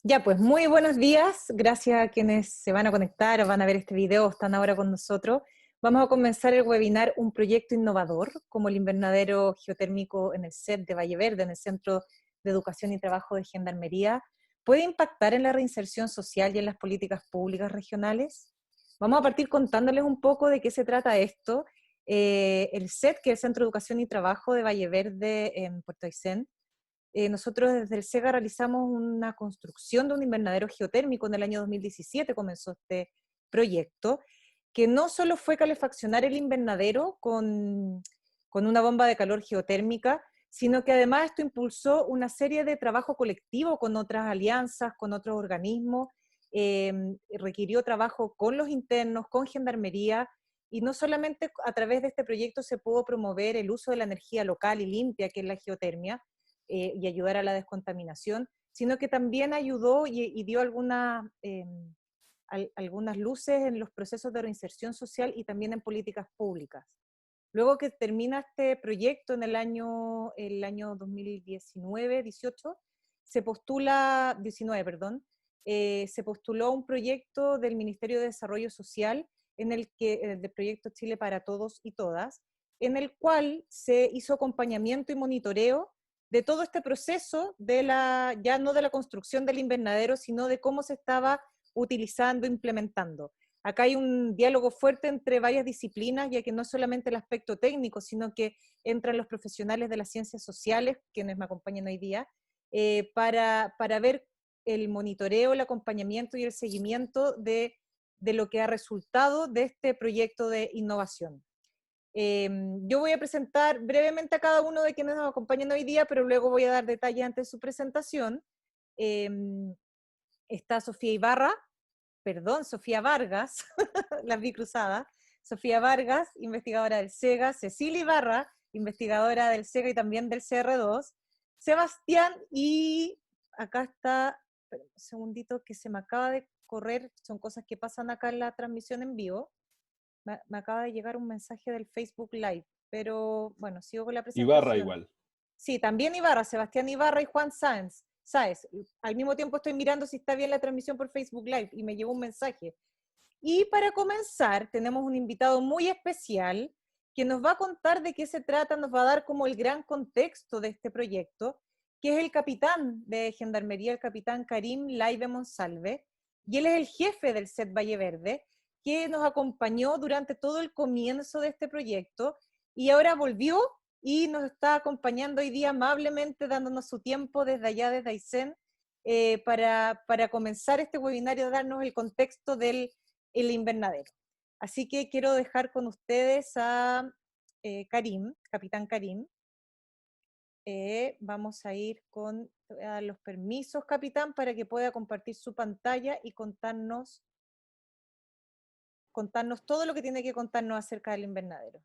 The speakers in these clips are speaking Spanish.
Ya, pues muy buenos días. Gracias a quienes se van a conectar o van a ver este video o están ahora con nosotros. Vamos a comenzar el webinar Un proyecto innovador, como el invernadero geotérmico en el CET de Valle Verde, en el Centro de Educación y Trabajo de Gendarmería, puede impactar en la reinserción social y en las políticas públicas regionales. Vamos a partir contándoles un poco de qué se trata esto. El CET, que es el Centro de Educación y Trabajo de Valle Verde en Puerto Aysén, nosotros desde el SEGA realizamos una construcción de un invernadero geotérmico en el año 2017, comenzó este proyecto, que no solo fue calefaccionar el invernadero con una bomba de calor geotérmica, sino que además esto impulsó una serie de trabajo colectivo con otras alianzas, con otros organismos, requirió trabajo con los internos, con Gendarmería, y no solamente a través de este proyecto se pudo promover el uso de la energía local y limpia, que es la geotermia, y ayudar a la descontaminación, sino que también ayudó y dio algunas luces en los procesos de reinserción social y también en políticas públicas. Luego que termina este proyecto en el año 2019-18, se postula, 19, perdón, se postuló un proyecto del Ministerio de Desarrollo Social, del proyecto Chile para Todos y Todas, en el cual se hizo acompañamiento y monitoreo de todo este proceso ya no de la construcción del invernadero, sino de cómo se estaba utilizando, implementando. Acá hay un diálogo fuerte entre varias disciplinas, ya que no es solamente el aspecto técnico, sino que entran los profesionales de las ciencias sociales, quienes me acompañan hoy día, para ver el monitoreo, el acompañamiento y el seguimiento de lo que ha resultado de este proyecto de innovación. Yo voy a presentar brevemente a cada uno de quienes nos acompañan hoy día, pero luego voy a dar detalles antes de su presentación. Está Sofía Vargas, las vi cruzadas. Sofía Vargas, investigadora del SEGA. Cecilia Ibarra, investigadora del SEGA y también del CR2. Sebastián, y acá está, un segundito que se me acaba de correr, son cosas que pasan acá en la transmisión en vivo. Me acaba de llegar un mensaje del Facebook Live, pero bueno, sigo con la Ibarra presentación. igual. Sí, también Ibarra, Sebastián Ibarra y Juan Sáenz. Al mismo tiempo estoy mirando si está bien la transmisión por Facebook Live y me llegó un mensaje. Y para comenzar, tenemos un invitado muy especial que nos va a contar de qué se trata, nos va a dar como el gran contexto de este proyecto, que es el capitán de Gendarmería, el capitán Karim Laibe Monsalve, y él es el jefe del CET Valle Verde, que nos acompañó durante todo el comienzo de este proyecto, y ahora volvió y nos está acompañando hoy día amablemente, dándonos su tiempo desde allá, desde Aysén, para comenzar este webinario, darnos el contexto del invernadero. Así que quiero dejar con ustedes a Karim, capitán Karim. Vamos a ir con los permisos, capitán, para que pueda compartir su pantalla y contarnos todo lo que tiene que contarnos acerca del invernadero.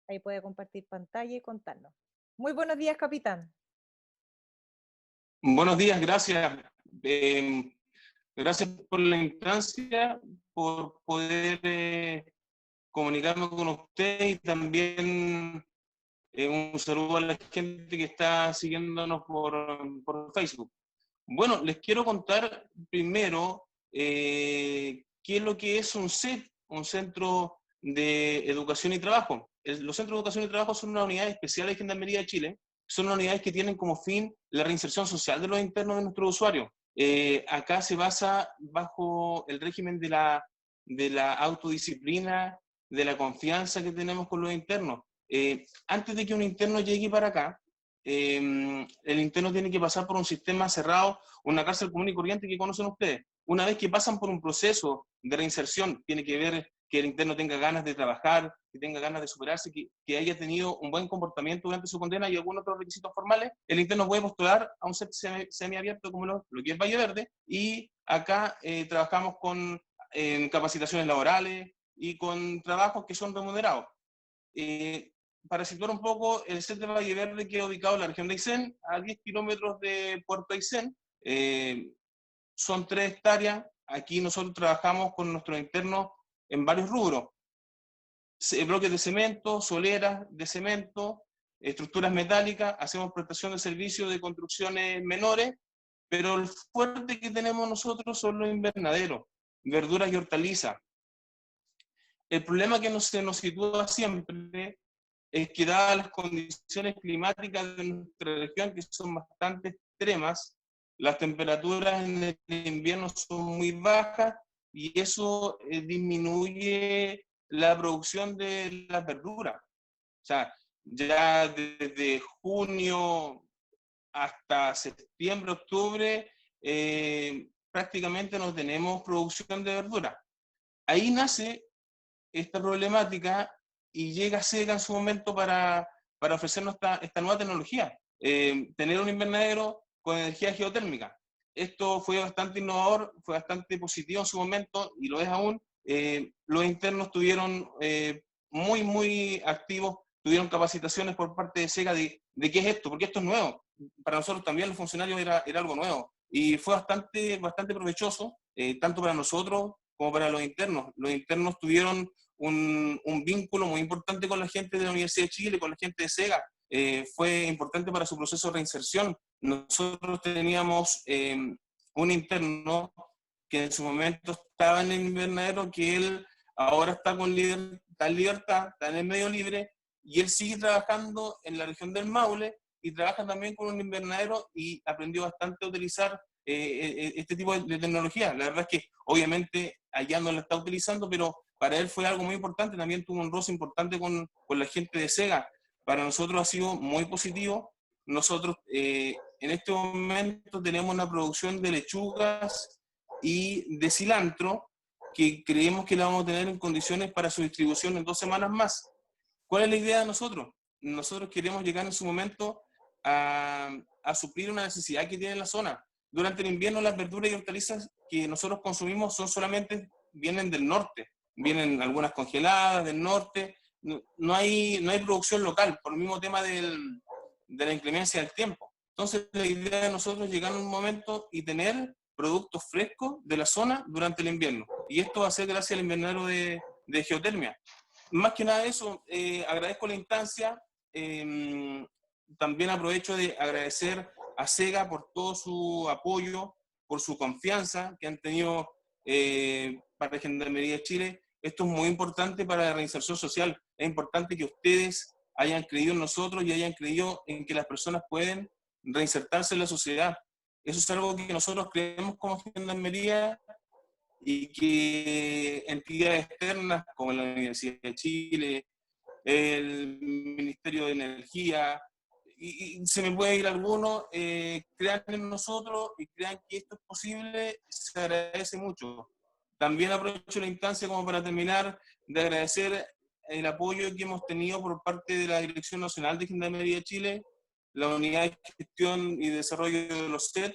Ahí puede compartir pantalla y contarnos. Muy buenos días, capitán. Buenos días, gracias. Gracias por la instancia, por poder comunicarme con usted y también un saludo a la gente que está siguiéndonos por Facebook. Bueno, les quiero contar primero qué es lo que es un CET, un Centro de Educación y Trabajo. Los Centros de Educación y Trabajo son una unidad especial de Gendarmería de Chile, son unidades que tienen como fin la reinserción social de los internos de nuestros usuarios. Acá se basa bajo el régimen de la autodisciplina, de la confianza que tenemos con los internos. Antes de que un interno llegue para acá, el interno tiene que pasar por un sistema cerrado, una cárcel común y corriente que conocen ustedes. Una vez que pasan por un proceso de reinserción, tiene que ver que el interno tenga ganas de trabajar, que tenga ganas de superarse, que haya tenido un buen comportamiento durante su condena y algunos otros requisitos formales. El interno puede postular a un CET semiabierto como lo que es Valle Verde, y acá trabajamos con capacitaciones laborales y con trabajos que son remunerados. Para situar un poco, el CET de Valle Verde queda ubicado en la región de Aysén, a 10 kilómetros de Puerto Aysén. Son 3 hectáreas. Aquí nosotros trabajamos con nuestros internos en varios rubros. Bloques de cemento, soleras de cemento, estructuras metálicas, hacemos prestación de servicios de construcciones menores, pero el fuerte que tenemos nosotros son los invernaderos, verduras y hortalizas. El problema que se nos sitúa siempre es que dadas las condiciones climáticas de nuestra región, que son bastante extremas, las temperaturas en el invierno son muy bajas y eso disminuye la producción de las verduras. O sea, ya desde junio hasta septiembre, octubre, prácticamente no tenemos producción de verdura. Ahí nace esta problemática y llega SEGA en su momento para ofrecernos esta nueva tecnología, tener un invernadero con energía geotérmica. Esto fue bastante innovador, fue bastante positivo en su momento y lo es aún. Los internos estuvieron muy activos, tuvieron capacitaciones por parte de SEGA de qué es esto, porque esto es nuevo. Para nosotros también los funcionarios era algo nuevo y fue bastante provechoso, tanto para nosotros como para los internos. Los internos tuvieron un vínculo muy importante con la gente de la Universidad de Chile, con la gente de SEGA. Fue importante para su proceso de reinserción. Nosotros teníamos un interno que en su momento estaba en el invernadero, que él ahora está está en libertad, está en el medio libre, y él sigue trabajando en la región del Maule y trabaja también con un invernadero y aprendió bastante a utilizar este tipo de tecnología. La verdad es que obviamente allá no la está utilizando, pero para él fue algo muy importante, también tuvo un roce importante con la gente de SEGA. Para nosotros ha sido muy positivo. Nosotros en este momento tenemos una producción de lechugas y de cilantro que creemos que la vamos a tener en condiciones para su distribución en 2 semanas más. ¿Cuál es la idea de nosotros? Nosotros queremos llegar en su momento a suplir una necesidad que tiene la zona. Durante el invierno las verduras y hortalizas que nosotros consumimos vienen del norte, vienen algunas congeladas del norte, no hay producción local por el mismo tema de la inclemencia del tiempo. Entonces la idea de nosotros es llegar en un momento y tener productos frescos de la zona durante el invierno. Y esto va a ser gracias al invernadero de geotermia. Más que nada eso, agradezco la instancia, también aprovecho de agradecer a SEGA por todo su apoyo, por su confianza que han tenido para Gendarmería de Chile. Esto es muy importante para la reinserción social, es importante que ustedes hayan creído en nosotros y hayan creído en que las personas pueden reinsertarse en la sociedad. Eso es algo que nosotros creemos como Gendarmería y que entidades externas como la Universidad de Chile, el Ministerio de Energía, y se me puede ir alguno, crean en nosotros y crean que esto es posible, se agradece mucho. También aprovecho la instancia como para terminar de agradecer el apoyo que hemos tenido por parte de la Dirección Nacional de Gendarmería de Chile, la Unidad de Gestión y Desarrollo de los SET,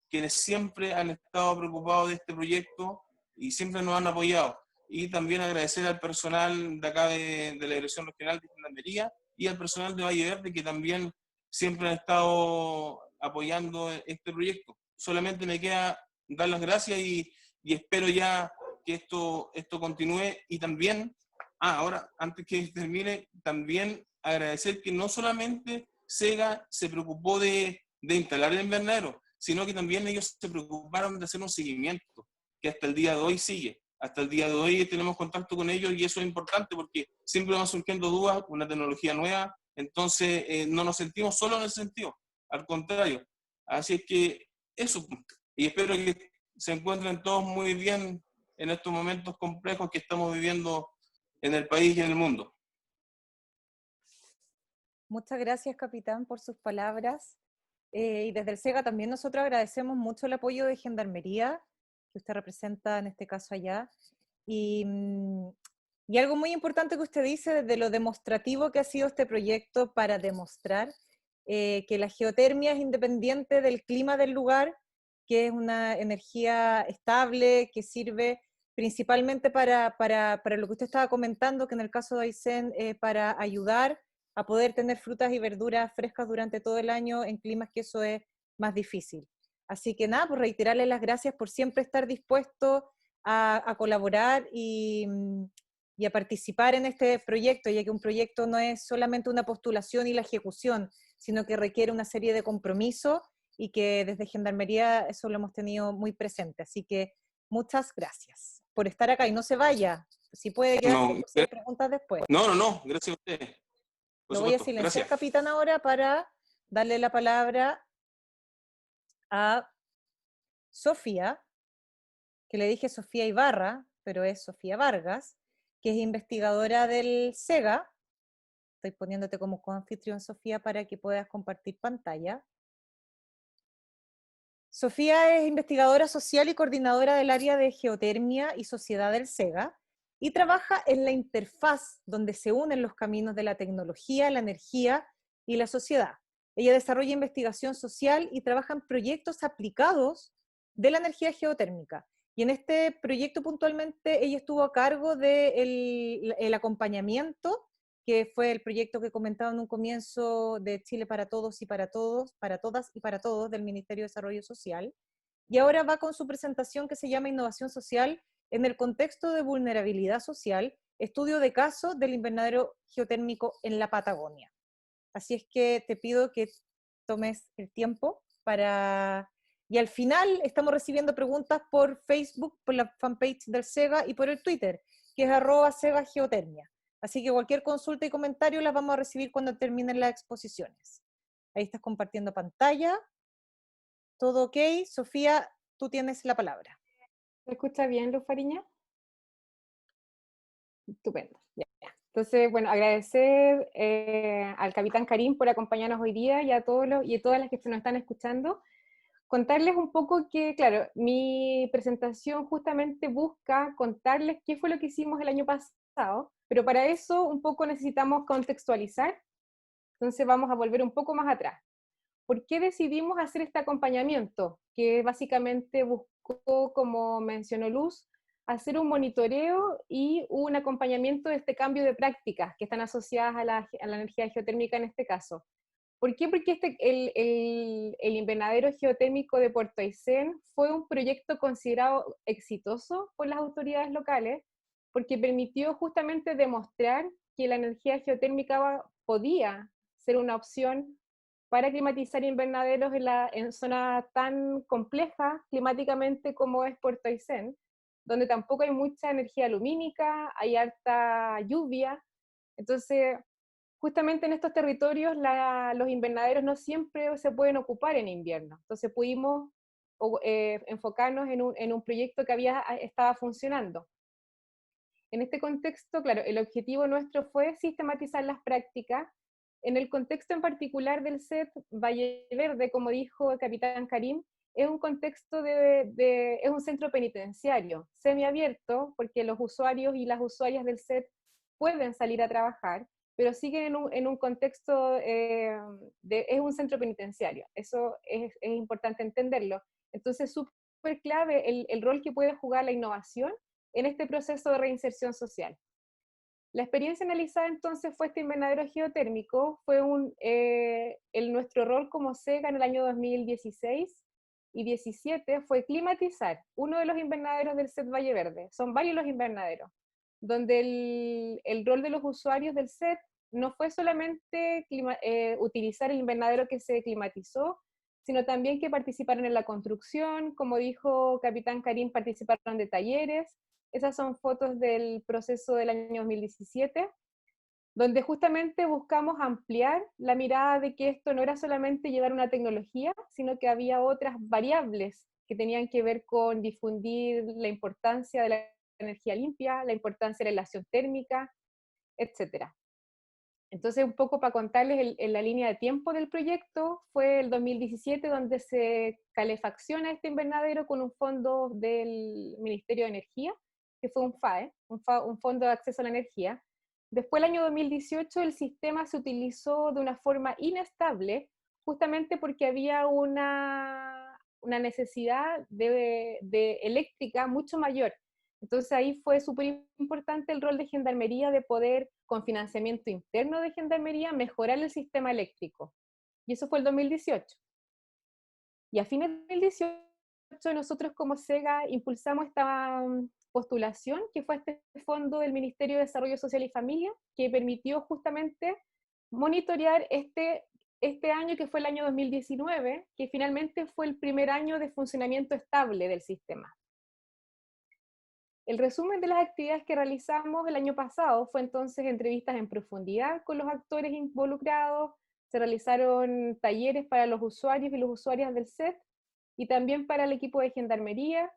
quienes siempre han estado preocupados de este proyecto y siempre nos han apoyado. Y también agradecer al personal de acá de la Dirección Regional de Gendarmería y al personal de Valle Verde, que también siempre han estado apoyando este proyecto. Solamente me queda dar las gracias y espero ya que esto continúe. Y también, ahora, antes que termine, también agradecer que no solamente SEGA se preocupó de instalar el invernadero, sino que también ellos se preocuparon de hacer un seguimiento, que hasta el día de hoy sigue. Hasta el día de hoy tenemos contacto con ellos y eso es importante porque siempre van surgiendo dudas, una tecnología nueva, entonces no nos sentimos solos en ese sentido, al contrario. Así es que eso, y espero que se encuentren todos muy bien en estos momentos complejos que estamos viviendo en el país y en el mundo. Muchas gracias, capitán, por sus palabras. Y desde el SEGA también nosotros agradecemos mucho el apoyo de Gendarmería, que usted representa en este caso allá. Y algo muy importante que usted dice, desde lo demostrativo que ha sido este proyecto para demostrar que la geotermia es independiente del clima del lugar, que es una energía estable, que sirve principalmente para lo que usted estaba comentando, que en el caso de Aysén, para ayudar a poder tener frutas y verduras frescas durante todo el año en climas que eso es más difícil. Así que nada, pues reiterarle las gracias por siempre estar dispuesto a colaborar y a participar en este proyecto, ya que un proyecto no es solamente una postulación y la ejecución, sino que requiere una serie de compromisos y que desde Gendarmería eso lo hemos tenido muy presente. Así que muchas gracias por estar acá y no se vaya. Si puede quedarse No, por si hay preguntas después. no, gracias a ustedes. Por Lo voy a supuesto, silenciar, gracias. capitán, ahora para darle la palabra a Sofía, que le dije Sofía Ibarra, pero es Sofía Vargas, que es investigadora del SEGA. Estoy poniéndote como coanfitrión, Sofía, para que puedas compartir pantalla. Sofía es investigadora social y coordinadora del área de geotermia y sociedad del SEGA y trabaja en la interfaz donde se unen los caminos de la tecnología, la energía y la sociedad. Ella desarrolla investigación social y trabaja en proyectos aplicados de la energía geotérmica. Y en este proyecto puntualmente ella estuvo a cargo del acompañamiento, que fue el proyecto que comentaba en un comienzo de Chile para Todos y para Todos, para Todas y para Todos del Ministerio de Desarrollo Social. Y ahora va con su presentación que se llama Innovación Social en el contexto de vulnerabilidad social, estudio de caso del invernadero geotérmico en la Patagonia. Así es que te pido que tomes el tiempo para... Y al final estamos recibiendo preguntas por Facebook, por la fanpage del SEGA y por el Twitter, que es @SEGAGeotermia. Así que cualquier consulta y comentario las vamos a recibir cuando terminen las exposiciones. Ahí estás compartiendo pantalla. ¿Todo ok? Sofía, tú tienes la palabra. ¿Se escucha bien, Luz Fariña? Estupendo. Ya. Entonces, bueno, agradecer al capitán Karim por acompañarnos hoy día y a todos y a todas las que nos están escuchando. Contarles un poco que, claro, mi presentación justamente busca contarles qué fue lo que hicimos el año pasado, pero para eso un poco necesitamos contextualizar. Entonces vamos a volver un poco más atrás. ¿Por qué decidimos hacer este acompañamiento? Que básicamente buscó, como mencionó Luz, hacer un monitoreo y un acompañamiento de este cambio de prácticas que están asociadas a la energía geotérmica en este caso. ¿Por qué? Porque el invernadero geotérmico de Puerto Aysén fue un proyecto considerado exitoso por las autoridades locales, porque permitió justamente demostrar que la energía geotérmica podía ser una opción para climatizar invernaderos en zona tan compleja climáticamente como es Puerto Aysén, donde tampoco hay mucha energía lumínica, hay alta lluvia. Entonces, justamente en estos territorios los invernaderos no siempre se pueden ocupar en invierno. Entonces pudimos enfocarnos en un proyecto que estaba funcionando. En este contexto, claro, el objetivo nuestro fue sistematizar las prácticas. En el contexto en particular del SET Valle Verde, como dijo el capitán Karim, es un contexto es un centro penitenciario, semiabierto, porque los usuarios y las usuarias del SET pueden salir a trabajar, pero siguen en un contexto, es un centro penitenciario. Eso es importante entenderlo. Entonces, súper clave el rol que puede jugar la innovación en este proceso de reinserción social. La experiencia analizada entonces fue este invernadero geotérmico, fue nuestro rol como SEGA en el año 2016 y 17 fue climatizar uno de los invernaderos del SET Valle Verde. Son varios los invernaderos, donde el rol de los usuarios del SET no fue solamente utilizar el invernadero que se climatizó, sino también que participaron en la construcción, como dijo Capitán Karim, participaron de talleres. Esas son fotos del proceso del año 2017, donde justamente buscamos ampliar la mirada de que esto no era solamente llevar una tecnología, sino que había otras variables que tenían que ver con difundir la importancia de la energía limpia, la importancia de la aislación térmica, etc. Entonces, un poco para contarles en la línea de tiempo del proyecto, fue el 2017 donde se calefacciona este invernadero con un fondo del Ministerio de Energía, que fue un FAE, un Fondo de Acceso a la Energía. Después, el año 2018, el sistema se utilizó de una forma inestable, justamente porque había una necesidad de eléctrica mucho mayor. Entonces ahí fue súper importante el rol de Gendarmería de poder, con financiamiento interno de Gendarmería, mejorar el sistema eléctrico. Y eso fue el 2018. Y a fines de 2018 nosotros como SEGA impulsamos esta postulación, que fue este fondo del Ministerio de Desarrollo Social y Familia, que permitió justamente monitorear este año, que fue el año 2019, que finalmente fue el primer año de funcionamiento estable del sistema. El resumen de las actividades que realizamos el año pasado fue entonces entrevistas en profundidad con los actores involucrados, se realizaron talleres para los usuarios y las usuarias del SET, y también para el equipo de gendarmería.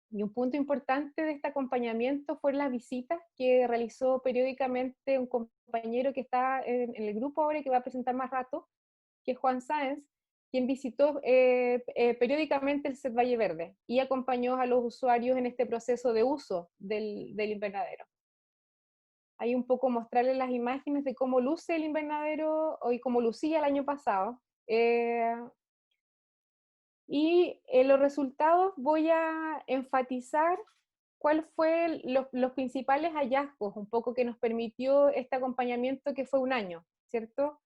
Y un punto importante de este acompañamiento fueron las visitas que realizó periódicamente un compañero que está en el grupo ahora y que va a presentar más rato, que es Juan Sáenz, quien visitó periódicamente el SET Valle Verde y acompañó a los usuarios en este proceso de uso del invernadero. Ahí un poco mostrarles las imágenes de cómo luce el invernadero hoy, cómo lucía el año pasado. Y en los resultados voy a enfatizar cuáles fueron los principales hallazgos, un poco que nos permitió este acompañamiento que fue un año, ¿cierto?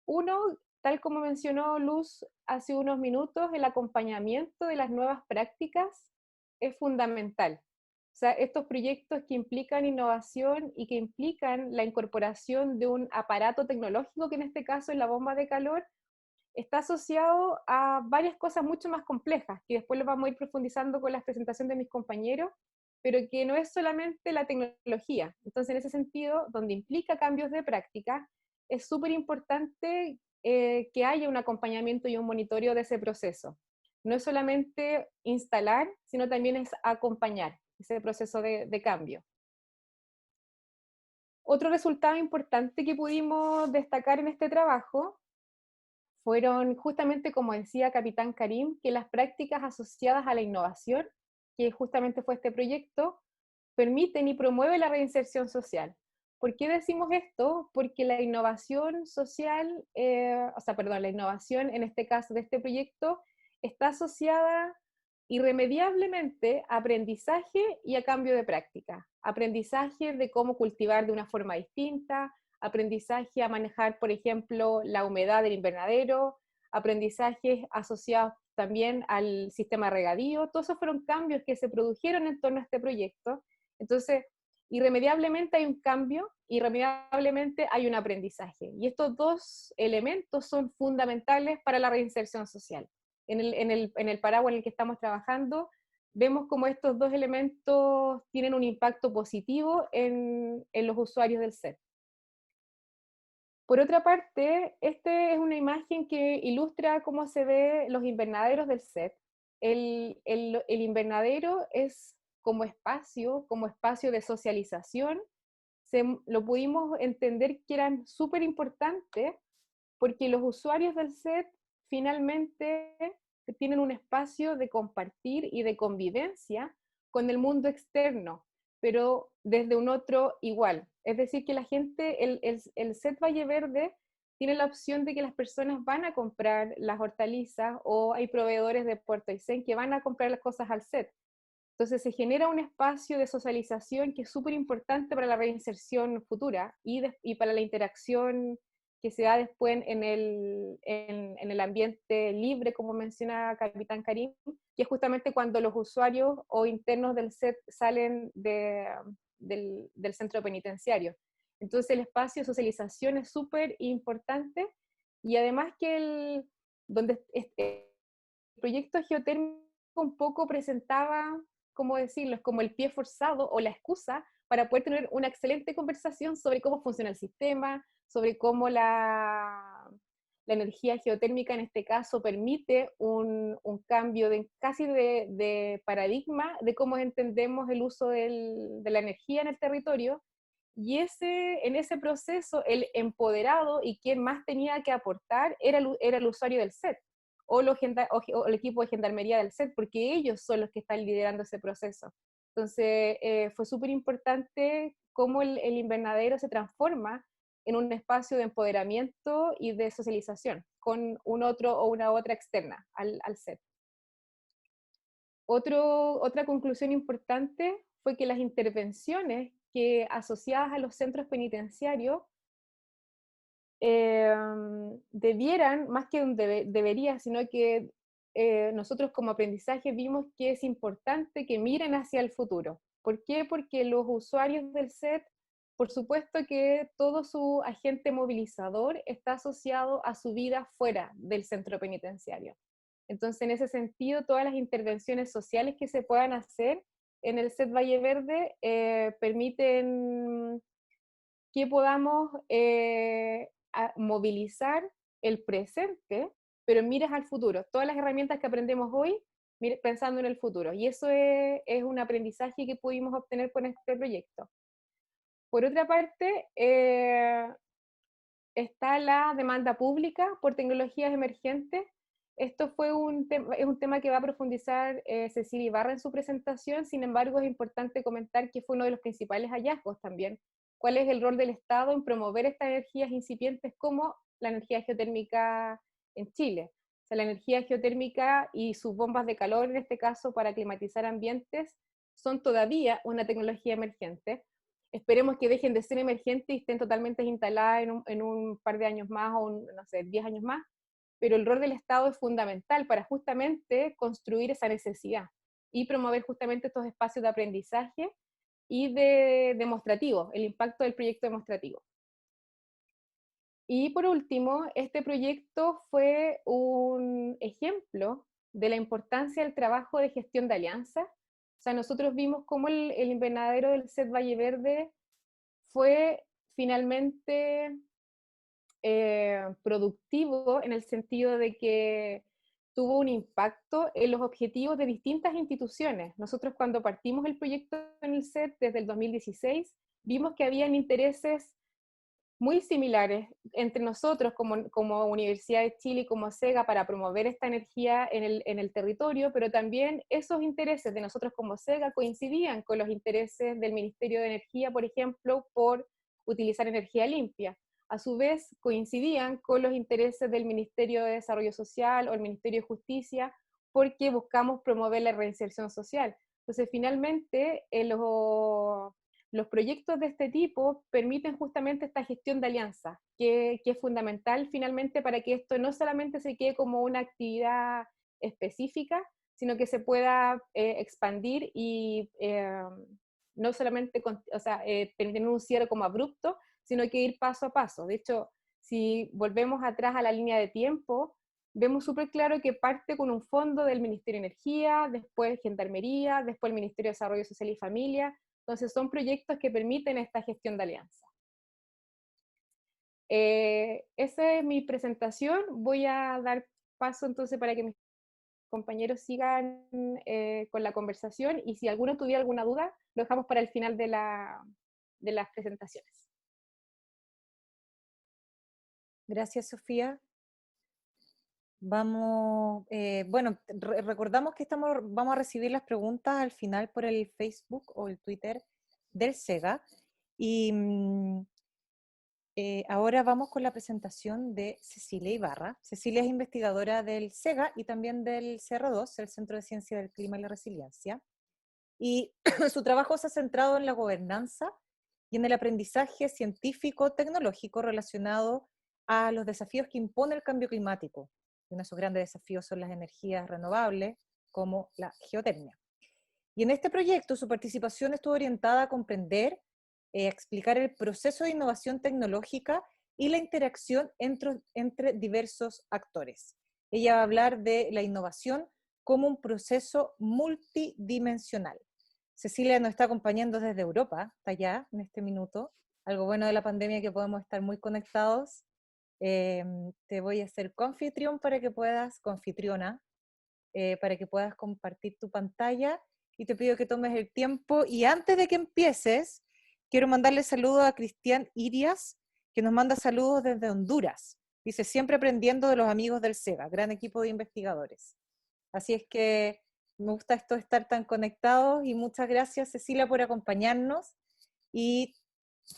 Uno, tal como mencionó Luz hace unos minutos, el acompañamiento de las nuevas prácticas es fundamental. O sea, estos proyectos que implican innovación y que implican la incorporación de un aparato tecnológico, que en este caso es la bomba de calor, está asociado a varias cosas mucho más complejas, que después lo vamos a ir profundizando con la presentación de mis compañeros, pero que no es solamente la tecnología. Entonces, en ese sentido, donde implica cambios de práctica, es súper importante que haya un acompañamiento y un monitoreo de ese proceso. No es solamente instalar, sino también es acompañar ese proceso de cambio. Otro resultado importante que pudimos destacar en este trabajo fueron justamente, como decía Capitán Karim, que las prácticas asociadas a la innovación, que justamente fue este proyecto, permiten y promueven la reinserción social. ¿Por qué decimos esto? Porque la innovación social, la innovación en este caso de este proyecto, está asociada irremediablemente a aprendizaje y a cambio de práctica. Aprendizaje de cómo cultivar de una forma distinta, aprendizaje a manejar, por ejemplo, la humedad del invernadero, aprendizajes asociados también al sistema regadío. Todos esos fueron cambios que se produjeron en torno a este proyecto. Entonces, irremediablemente hay un cambio, irremediablemente hay un aprendizaje. Y estos dos elementos son fundamentales para la reinserción social. En el paraguas en el que estamos trabajando, vemos cómo estos dos elementos tienen un impacto positivo en los usuarios del SET. Por otra parte, esta es una imagen que ilustra cómo se ve los invernaderos del SET. El invernadero es como espacio de socialización, lo pudimos entender que eran súper importantes porque los usuarios del SET finalmente tienen un espacio de compartir y de convivencia con el mundo externo, pero desde un otro igual. Es decir, que la gente, el SET Valle Verde tiene la opción de que las personas van a comprar las hortalizas, o hay proveedores de Puerto Aysén que van a comprar las cosas al SET. Entonces se genera un espacio de socialización que es súper importante para la reinserción futura y para la interacción que se da después en el ambiente libre, como menciona Capitán Karim, que es justamente cuando los usuarios o internos del SET salen del centro penitenciario. Entonces el espacio de socialización es súper importante, y además que el proyecto geotérmico un poco presentaba, ¿cómo decirlo?, es como el pie forzado o la excusa para poder tener una excelente conversación sobre cómo funciona el sistema, sobre cómo la energía geotérmica en este caso permite un cambio casi de paradigma de cómo entendemos el uso de la energía en el territorio. Y en ese proceso, el empoderado y quien más tenía que aportar era el usuario del SET, o el equipo de gendarmería del SET, porque ellos son los que están liderando ese proceso. Entonces, fue súper importante cómo el invernadero se transforma en un espacio de empoderamiento y de socialización con un otro o una otra externa al SET. Otra conclusión importante fue que las intervenciones que asociadas a los centros penitenciarios debieran, más que debería, sino que nosotros como aprendizaje vimos que es importante que miren hacia el futuro. ¿Por qué? Porque los usuarios del SET, por supuesto que todo su agente movilizador está asociado a su vida fuera del centro penitenciario. Entonces, en ese sentido, todas las intervenciones sociales que se puedan hacer en el SET Valle Verde permiten que podamos movilizar el presente, pero en miras al futuro. Todas las herramientas que aprendemos hoy, pensando en el futuro. Y eso es un aprendizaje que pudimos obtener con este proyecto. Por otra parte, está la demanda pública por tecnologías emergentes. Esto es un tema que va a profundizar Cecilia Ibarra en su presentación, sin embargo es importante comentar que fue uno de los principales hallazgos también. ¿Cuál es el rol del Estado en promover estas energías incipientes como la energía geotérmica en Chile? O sea, la energía geotérmica y sus bombas de calor, en este caso para climatizar ambientes, son todavía una tecnología emergente. Esperemos que dejen de ser emergentes y estén totalmente instaladas en un par de años más o, no sé, 10 años más, pero el rol del Estado es fundamental para justamente construir esa necesidad y promover justamente estos espacios de aprendizaje y de demostrativo, el impacto del proyecto demostrativo. Y por último, este proyecto fue un ejemplo de la importancia del trabajo de gestión de alianzas. O sea, nosotros vimos cómo el invernadero del SET Valle Verde fue finalmente productivo en el sentido de que tuvo un impacto en los objetivos de distintas instituciones. Nosotros cuando partimos el proyecto en el SET desde el 2016, vimos que habían intereses muy similares entre nosotros como Universidad de Chile y como SEGA para promover esta energía en el territorio, pero también esos intereses de nosotros como SEGA coincidían con los intereses del Ministerio de Energía, por ejemplo, por utilizar energía limpia. A su vez, coincidían con los intereses del Ministerio de Desarrollo Social o el Ministerio de Justicia, porque buscamos promover la reinserción social. Entonces, finalmente, los proyectos de este tipo permiten justamente esta gestión de alianzas, que es fundamental finalmente para que esto no solamente se quede como una actividad específica, sino que se pueda expandir y no solamente tener un cierre como abrupto, sino que ir paso a paso. De hecho, si volvemos atrás a la línea de tiempo, vemos súper claro que parte con un fondo del Ministerio de Energía, después Gendarmería, después el Ministerio de Desarrollo Social y Familia. Entonces son proyectos que permiten esta gestión de alianza. Esa es mi presentación. Voy a dar paso entonces para que mis compañeros sigan con la conversación y si alguno tuviera alguna duda, lo dejamos para el final de las presentaciones. Gracias, Sofía. Vamos, bueno, recordamos que vamos a recibir las preguntas al final por el Facebook o el Twitter del SEGA. Y ahora vamos con la presentación de Cecilia Ibarra. Cecilia es investigadora del SEGA y también del CR2, el Centro de Ciencia del Clima y la Resiliencia. Y su trabajo se ha centrado en la gobernanza y en el aprendizaje científico-tecnológico relacionado a los desafíos que impone el cambio climático. Uno de esos grandes desafíos son las energías renovables, como la geotermia. Y en este proyecto su participación estuvo orientada a comprender, explicar el proceso de innovación tecnológica y la interacción entre diversos actores. Ella va a hablar de la innovación como un proceso multidimensional. Cecilia nos está acompañando desde Europa, está allá en este minuto. Algo bueno de la pandemia es que podemos estar muy conectados. Te voy a hacer confitrión para que puedas, confitriona, para que puedas compartir tu pantalla y te pido que tomes el tiempo. Y antes de que empieces, quiero mandarle saludos a Cristian Irias, que nos manda saludos desde Honduras. Dice, siempre aprendiendo de los amigos del SEGA, gran equipo de investigadores. Así es que me gusta esto de estar tan conectados y muchas gracias, Cecilia, por acompañarnos. Y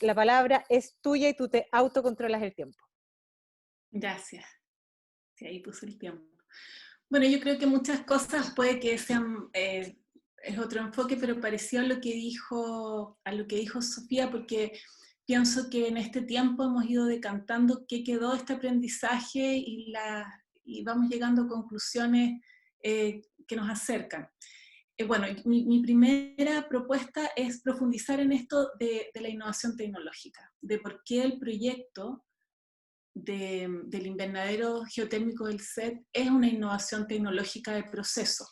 la palabra es tuya y tú te autocontrolas el tiempo. Gracias. Sí, ahí puse el tiempo. Bueno, yo creo que muchas cosas puede que sean, es otro enfoque, pero parecido a lo que dijo Sofía, porque pienso que en este tiempo hemos ido decantando qué quedó este aprendizaje y vamos llegando a conclusiones que nos acercan. Bueno, mi primera propuesta es profundizar en esto de la innovación tecnológica, de por qué el proyecto del invernadero geotérmico del SET es una innovación tecnológica de proceso.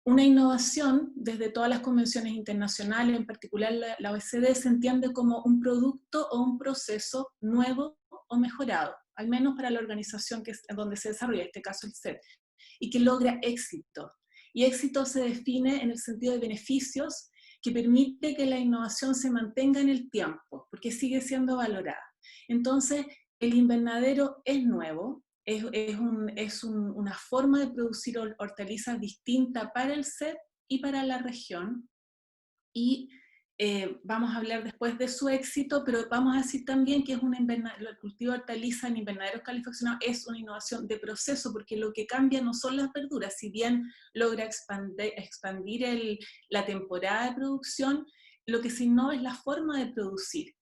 Una innovación, desde todas las convenciones internacionales, en particular la OECD, se entiende como un producto o un proceso nuevo o mejorado, al menos para la organización donde se desarrolla, en este caso el SET, y que logra éxito. Y éxito se define en el sentido de beneficios que permite que la innovación se mantenga en el tiempo, porque sigue siendo valorada. Entonces, el invernadero es nuevo, es una forma de producir hortalizas distinta para el SET y para la región, y vamos a hablar después de su éxito, pero vamos a decir también que es el cultivo de hortalizas en invernaderos calefaccionados es una innovación de proceso, porque lo que cambia no son las verduras, si bien logra expandir la temporada de producción, lo que se innova es la forma de producir,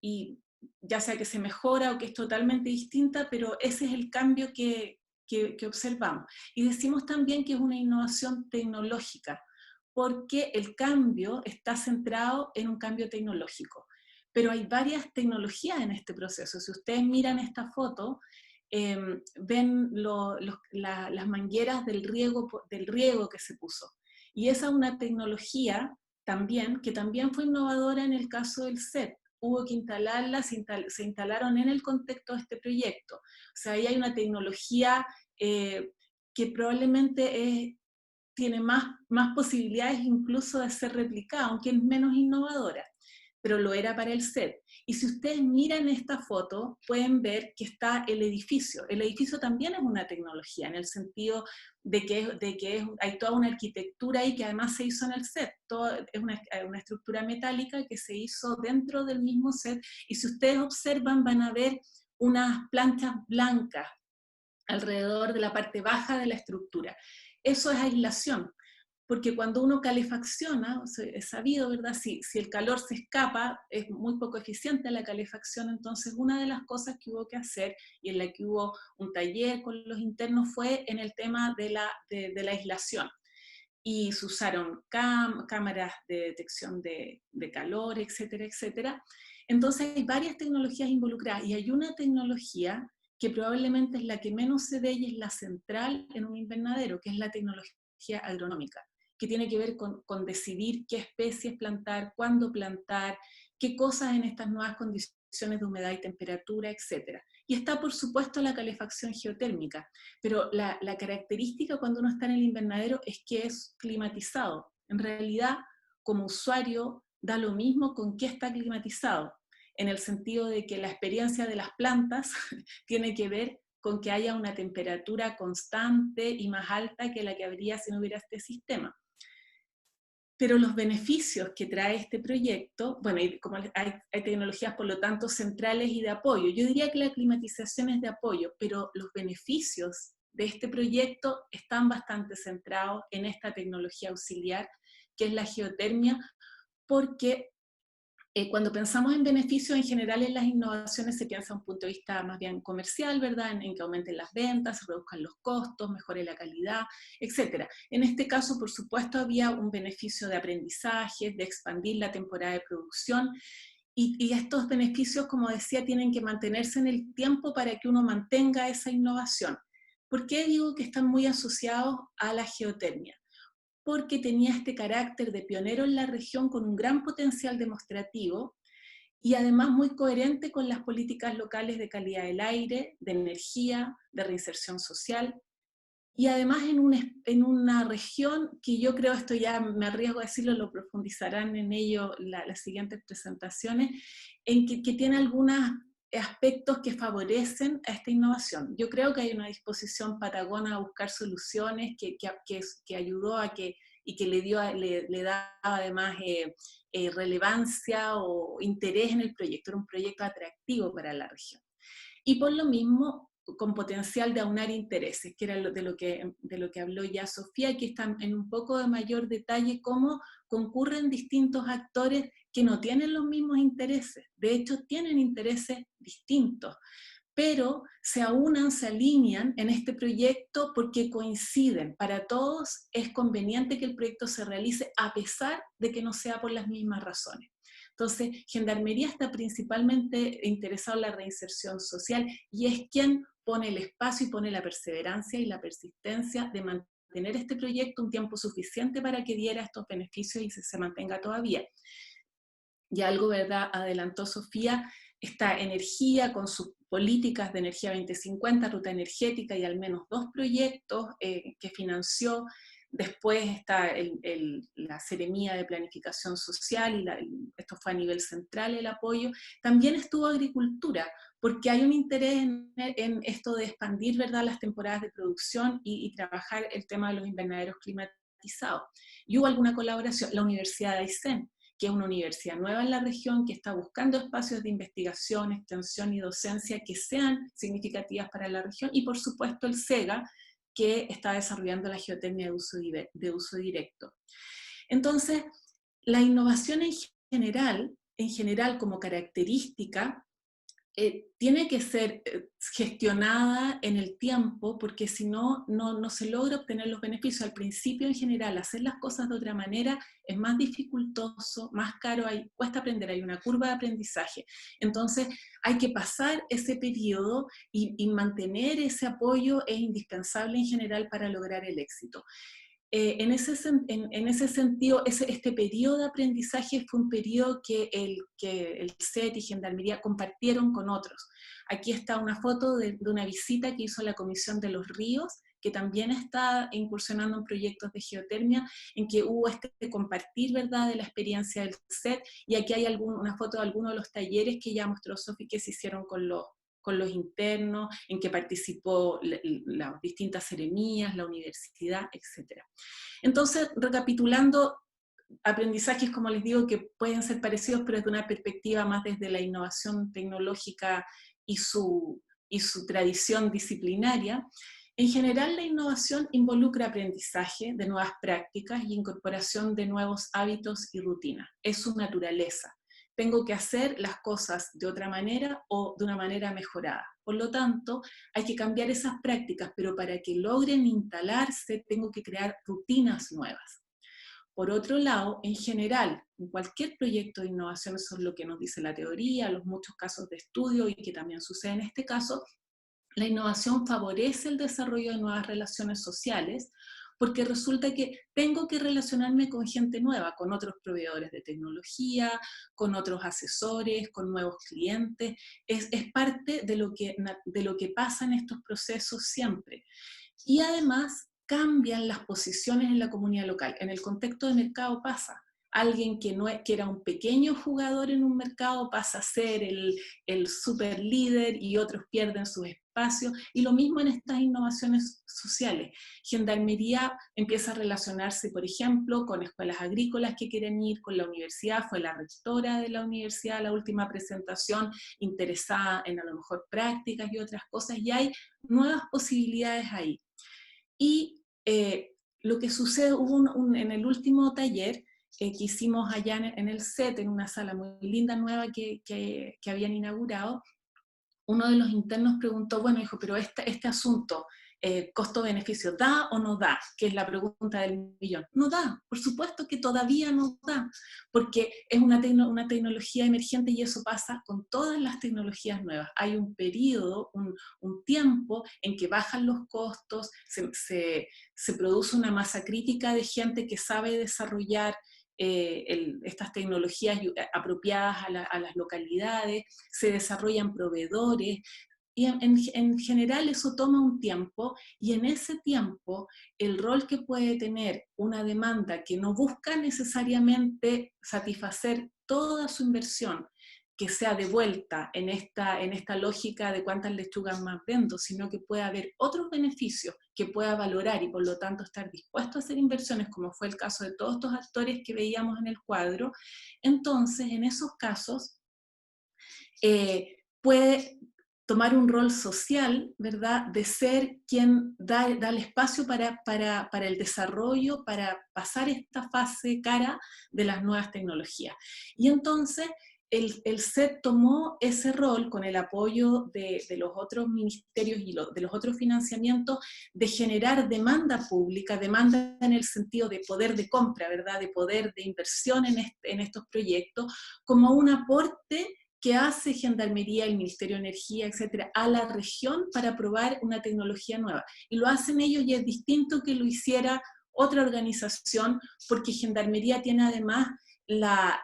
y ya sea que se mejora o que es totalmente distinta, pero ese es el cambio que observamos. Y decimos también que es una innovación tecnológica, porque el cambio está centrado en un cambio tecnológico. Pero hay varias tecnologías en este proceso. Si ustedes miran esta foto, ven las mangueras del riego que se puso. Y esa es una tecnología también, que también fue innovadora en el caso del SET. Hubo que instalarlas, se instalaron en el contexto de este proyecto. O sea, ahí hay una tecnología que probablemente tiene más posibilidades incluso de ser replicada, aunque es menos innovadora, pero lo era para el SET. Y si ustedes miran esta foto, pueden ver que está el edificio. El edificio también es una tecnología, en el sentido de que hay toda una arquitectura ahí que además se hizo en el SET. Es una estructura metálica que se hizo dentro del mismo SET, y si ustedes observan van a ver unas planchas blancas alrededor de la parte baja de la estructura. Eso es aislación, porque cuando uno calefacciona, es sabido, ¿verdad? Si el calor se escapa, es muy poco eficiente la calefacción. Entonces una de las cosas que hubo que hacer, y en la que hubo un taller con los internos, fue en el tema de la aislación. Y se usaron cámaras de detección de calor, etcétera, etcétera. Entonces hay varias tecnologías involucradas, y hay una tecnología que probablemente es la que menos se ve y es la central en un invernadero, que es la tecnología agronómica, que tiene que ver con decidir qué especies plantar, cuándo plantar, qué cosas en estas nuevas condiciones de humedad y temperatura, etc. Y está, por supuesto, la calefacción geotérmica, pero la característica cuando uno está en el invernadero es que es climatizado. En realidad, como usuario, da lo mismo con qué está climatizado, en el sentido de que la experiencia de las plantas tiene que ver con que haya una temperatura constante y más alta que la que habría si no hubiera este sistema. Pero los beneficios que trae este proyecto, bueno, y como hay tecnologías por lo tanto centrales y de apoyo, yo diría que la climatización es de apoyo, pero los beneficios de este proyecto están bastante centrados en esta tecnología auxiliar, que es la geotermia, porque cuando pensamos en beneficios, en general en las innovaciones se piensa desde un punto de vista más bien comercial, ¿verdad? En que aumenten las ventas, se reduzcan los costos, mejore la calidad, etc. En este caso, por supuesto, había un beneficio de aprendizaje, de expandir la temporada de producción, y estos beneficios, como decía, tienen que mantenerse en el tiempo para que uno mantenga esa innovación. ¿Por qué digo que están muy asociados a la geotermia? Porque tenía este carácter de pionero en la región con un gran potencial demostrativo y además muy coherente con las políticas locales de calidad del aire, de energía, de reinserción social, y además en una región que yo creo, esto ya me arriesgo a decirlo, lo profundizarán en ello las siguientes presentaciones, en que tiene algunos aspectos que favorecen a esta innovación. Yo creo que hay una disposición patagona a buscar soluciones que ayudó a que, y que le daba además relevancia o interés en el proyecto. Era un proyecto atractivo para la región. Y por lo mismo, con potencial de aunar intereses, que era de lo que habló ya Sofía, que están en un poco de mayor detalle cómo concurren distintos actores que no tienen los mismos intereses, de hecho tienen intereses distintos, pero se aunan, se alinean en este proyecto porque coinciden. Para todos es conveniente que el proyecto se realice a pesar de que no sea por las mismas razones. Entonces, Gendarmería está principalmente interesado en la reinserción social y es quien pone el espacio y pone la perseverancia y la persistencia de mantener este proyecto un tiempo suficiente para que diera estos beneficios y se mantenga todavía. Y algo, ¿verdad?, adelantó Sofía, esta energía con sus políticas de energía 2050, ruta energética y al menos 2 proyectos que financió. Después está la Seremía de Planificación Social, y esto fue a nivel central el apoyo. También estuvo agricultura, porque hay un interés en esto de expandir, ¿verdad?, las temporadas de producción y trabajar el tema de los invernaderos climatizados. Y hubo alguna colaboración, la Universidad de Aysén, que es una universidad nueva en la región, que está buscando espacios de investigación, extensión y docencia que sean significativas para la región, y por supuesto el SEGA, que está desarrollando la geotermia de uso directo. Entonces, la innovación en general como característica, tiene que ser gestionada en el tiempo, porque si no, no se logra obtener los beneficios. Al principio, en general, hacer las cosas de otra manera es más dificultoso, más caro, cuesta aprender, hay una curva de aprendizaje. Entonces, hay que pasar ese periodo y mantener ese apoyo es indispensable en general para lograr el éxito. En ese sentido, este periodo de aprendizaje fue un periodo que el CET y Gendarmería compartieron con otros. Aquí está una foto de una visita que hizo la Comisión de los Ríos, que también está incursionando en proyectos de geotermia, en que hubo este compartir, ¿verdad?, de la experiencia del CET, y aquí hay una foto de algunos de los talleres que ya mostró Sofi que se hicieron con los internos, en que participó las distintas seremías, la universidad, etc. Entonces, recapitulando, aprendizajes, como les digo, que pueden ser parecidos, pero desde una perspectiva más desde la innovación tecnológica y su tradición disciplinaria. En general, la innovación involucra aprendizaje de nuevas prácticas y incorporación de nuevos hábitos y rutinas. Es su naturaleza. Tengo que hacer las cosas de otra manera o de una manera mejorada. Por lo tanto, hay que cambiar esas prácticas, pero para que logren instalarse, tengo que crear rutinas nuevas. Por otro lado, en general, en cualquier proyecto de innovación, eso es lo que nos dice la teoría, los muchos casos de estudio y que también sucede en este caso, la innovación favorece el desarrollo de nuevas relaciones sociales, porque resulta que tengo que relacionarme con gente nueva, con otros proveedores de tecnología, con otros asesores, con nuevos clientes. Es parte de lo que pasa en estos procesos siempre. Y además cambian las posiciones en la comunidad local. En el contexto de mercado pasa. Alguien que era un pequeño jugador en un mercado pasa a ser el super líder y otros pierden sus espacios. Y lo mismo en estas innovaciones sociales. Gendarmería empieza a relacionarse, por ejemplo, con escuelas agrícolas que quieren ir, con la universidad, fue la rectora de la universidad, la última presentación, interesada en a lo mejor prácticas y otras cosas, y hay nuevas posibilidades ahí. Y lo que sucede, en el último taller que hicimos allá en el CET, en una sala muy linda, nueva que habían inaugurado, uno de los internos preguntó, bueno, dijo, pero este asunto, costo-beneficio, ¿da o no da? Que es la pregunta del millón. No da, por supuesto que todavía no da, porque es una tecnología emergente y eso pasa con todas las tecnologías nuevas. Hay un periodo, un tiempo en que bajan los costos, se produce una masa crítica de gente que sabe desarrollar estas tecnologías apropiadas a las localidades, se desarrollan proveedores, y en general eso toma un tiempo, y en ese tiempo el rol que puede tener una demanda que no busca necesariamente satisfacer toda su inversión, que sea devuelta en esta lógica de cuántas lechugas más vendo, sino que pueda haber otros beneficios que pueda valorar y por lo tanto estar dispuesto a hacer inversiones, como fue el caso de todos estos actores que veíamos en el cuadro. Entonces, en esos casos, puede tomar un rol social, ¿verdad?, de ser quien da el espacio para el desarrollo, para pasar esta fase cara de las nuevas tecnologías. Y entonces, el SET tomó ese rol con el apoyo de los otros ministerios y de los otros financiamientos de generar demanda pública, demanda en el sentido de poder de compra, ¿verdad? De poder de inversión en estos proyectos, como un aporte que hace Gendarmería, el Ministerio de Energía, etcétera, a la región para probar una tecnología nueva. Y lo hacen ellos y es distinto que lo hiciera otra organización, porque Gendarmería tiene además la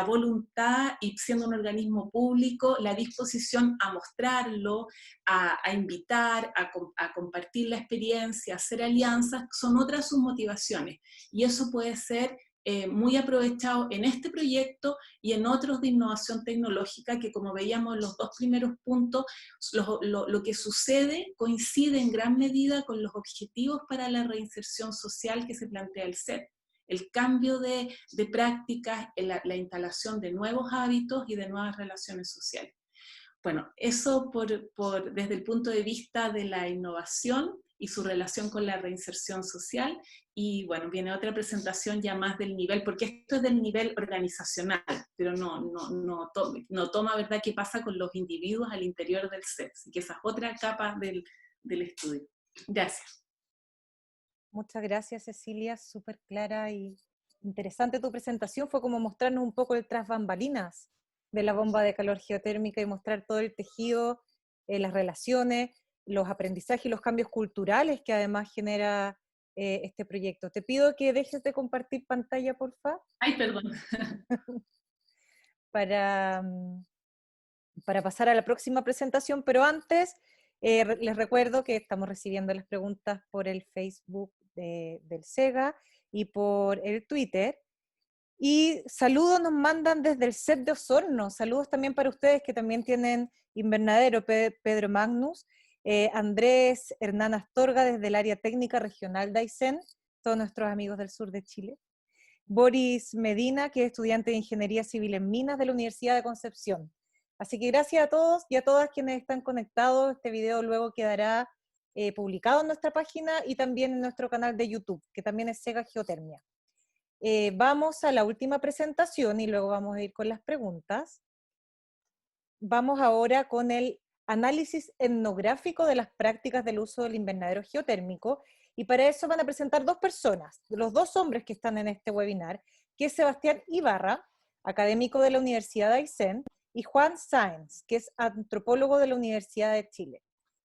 voluntad, y siendo un organismo público, la disposición a mostrarlo, a invitar, a compartir la experiencia, a hacer alianzas, son otras sus motivaciones. Y eso puede ser muy aprovechado en este proyecto y en otros de innovación tecnológica, que como veíamos en los dos primeros puntos, lo que sucede coincide en gran medida con los objetivos para la reinserción social que se plantea el SET. El cambio de prácticas, la instalación de nuevos hábitos y de nuevas relaciones sociales. Bueno, eso desde el punto de vista de la innovación y su relación con la reinserción social. Y bueno, viene otra presentación ya más del nivel, porque esto es del nivel organizacional, pero no toma, ¿verdad?, qué pasa con los individuos al interior del SET. Así que esa es otra capa del estudio. Gracias. Muchas gracias, Cecilia, súper clara y interesante tu presentación. Fue como mostrarnos un poco el tras bambalinas de la bomba de calor geotérmica y mostrar todo el tejido, las relaciones, los aprendizajes y los cambios culturales que además genera este proyecto. Te pido que dejes de compartir pantalla, porfa. Ay, perdón. Para pasar a la próxima presentación, pero antes les recuerdo que estamos recibiendo las preguntas por el Facebook del SEGA y por el Twitter. Y saludos nos mandan desde el SET de Osorno. Saludos también para ustedes que también tienen invernadero, Pedro Magnus, Andrés Hernán Astorga desde el área técnica regional de Aysén, todos nuestros amigos del sur de Chile. Boris Medina, que es estudiante de Ingeniería Civil en Minas de la Universidad de Concepción. Así que gracias a todos y a todas quienes están conectados. Este video luego quedará publicado en nuestra página y también en nuestro canal de YouTube, que también es SEGA Geotermia. Vamos a la última presentación y luego vamos a ir con las preguntas. Vamos ahora con el análisis etnográfico de las prácticas del uso del invernadero geotérmico, y para eso van a presentar dos personas, los dos hombres que están en este webinar, que es Sebastián Ibarra, académico de la Universidad de Aysén, y Juan Sáenz, que es antropólogo de la Universidad de Chile.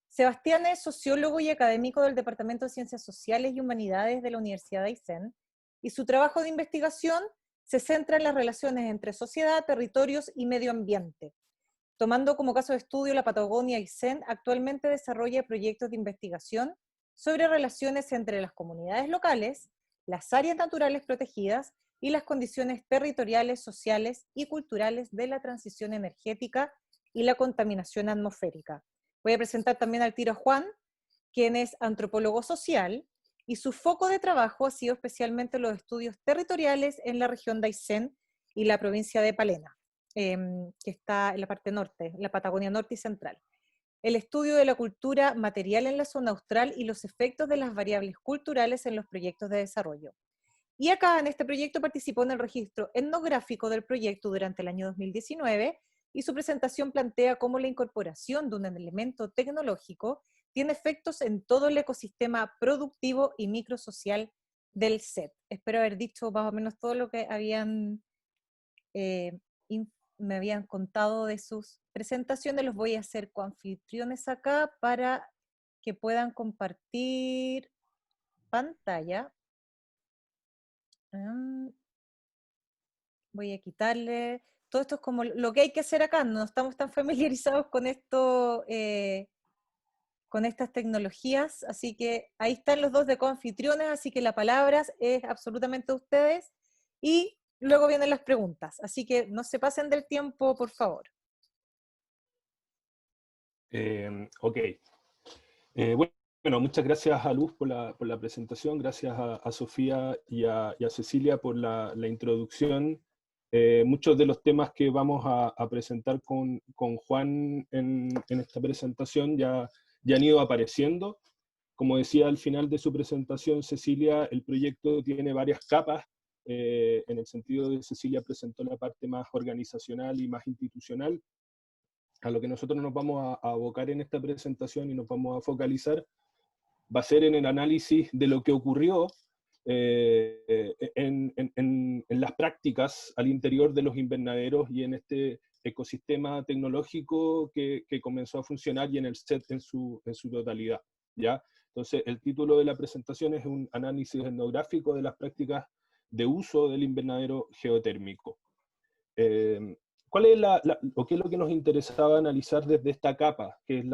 Sebastián es sociólogo y académico del Departamento de Ciencias Sociales y Humanidades de la Universidad de Aysén, y su trabajo de investigación se centra en las relaciones entre sociedad, territorios y medio ambiente. Tomando como caso de estudio la Patagonia, Aysén actualmente desarrolla proyectos de investigación sobre relaciones entre las comunidades locales, las áreas naturales protegidas y las condiciones territoriales, sociales y culturales de la transición energética y la contaminación atmosférica. Voy a presentar también al tiro a Juan, quien es antropólogo social, y su foco de trabajo ha sido especialmente los estudios territoriales en la región de Aysén y la provincia de Palena, que está en la parte norte, la Patagonia Norte y Central. El estudio de la cultura material en la zona austral y los efectos de las variables culturales en los proyectos de desarrollo. Y acá en este proyecto participó en el registro etnográfico del proyecto durante el año 2019, y su presentación plantea cómo la incorporación de un elemento tecnológico tiene efectos en todo el ecosistema productivo y microsocial del SET. Espero haber dicho más o menos todo lo que me habían contado de sus presentaciones. Los voy a hacer coanfitriones acá para que puedan compartir pantalla. Voy a quitarle, todo esto es como lo que hay que hacer acá, no estamos tan familiarizados con esto, con estas tecnologías, así que ahí están los dos de coanfitriones, así que la palabra es absolutamente de ustedes, y luego vienen las preguntas, así que no se pasen del tiempo, por favor. Ok. Bueno, muchas gracias a Luz por la presentación, gracias a Sofía y a Cecilia por la introducción. Muchos de los temas que vamos a presentar con Juan en esta presentación ya han ido apareciendo. Como decía al final de su presentación Cecilia, el proyecto tiene varias capas en el sentido de Cecilia presentó la parte más organizacional y más institucional. A lo que nosotros nos vamos a abocar en esta presentación y nos vamos a focalizar va a ser en el análisis de lo que ocurrió en las prácticas al interior de los invernaderos y en este ecosistema tecnológico que comenzó a funcionar y en el set en su totalidad, ¿ya? Entonces, el título de la presentación es un análisis etnográfico de las prácticas de uso del invernadero geotérmico. ¿Cuál es o qué es lo que nos interesaba analizar desde esta capa, que es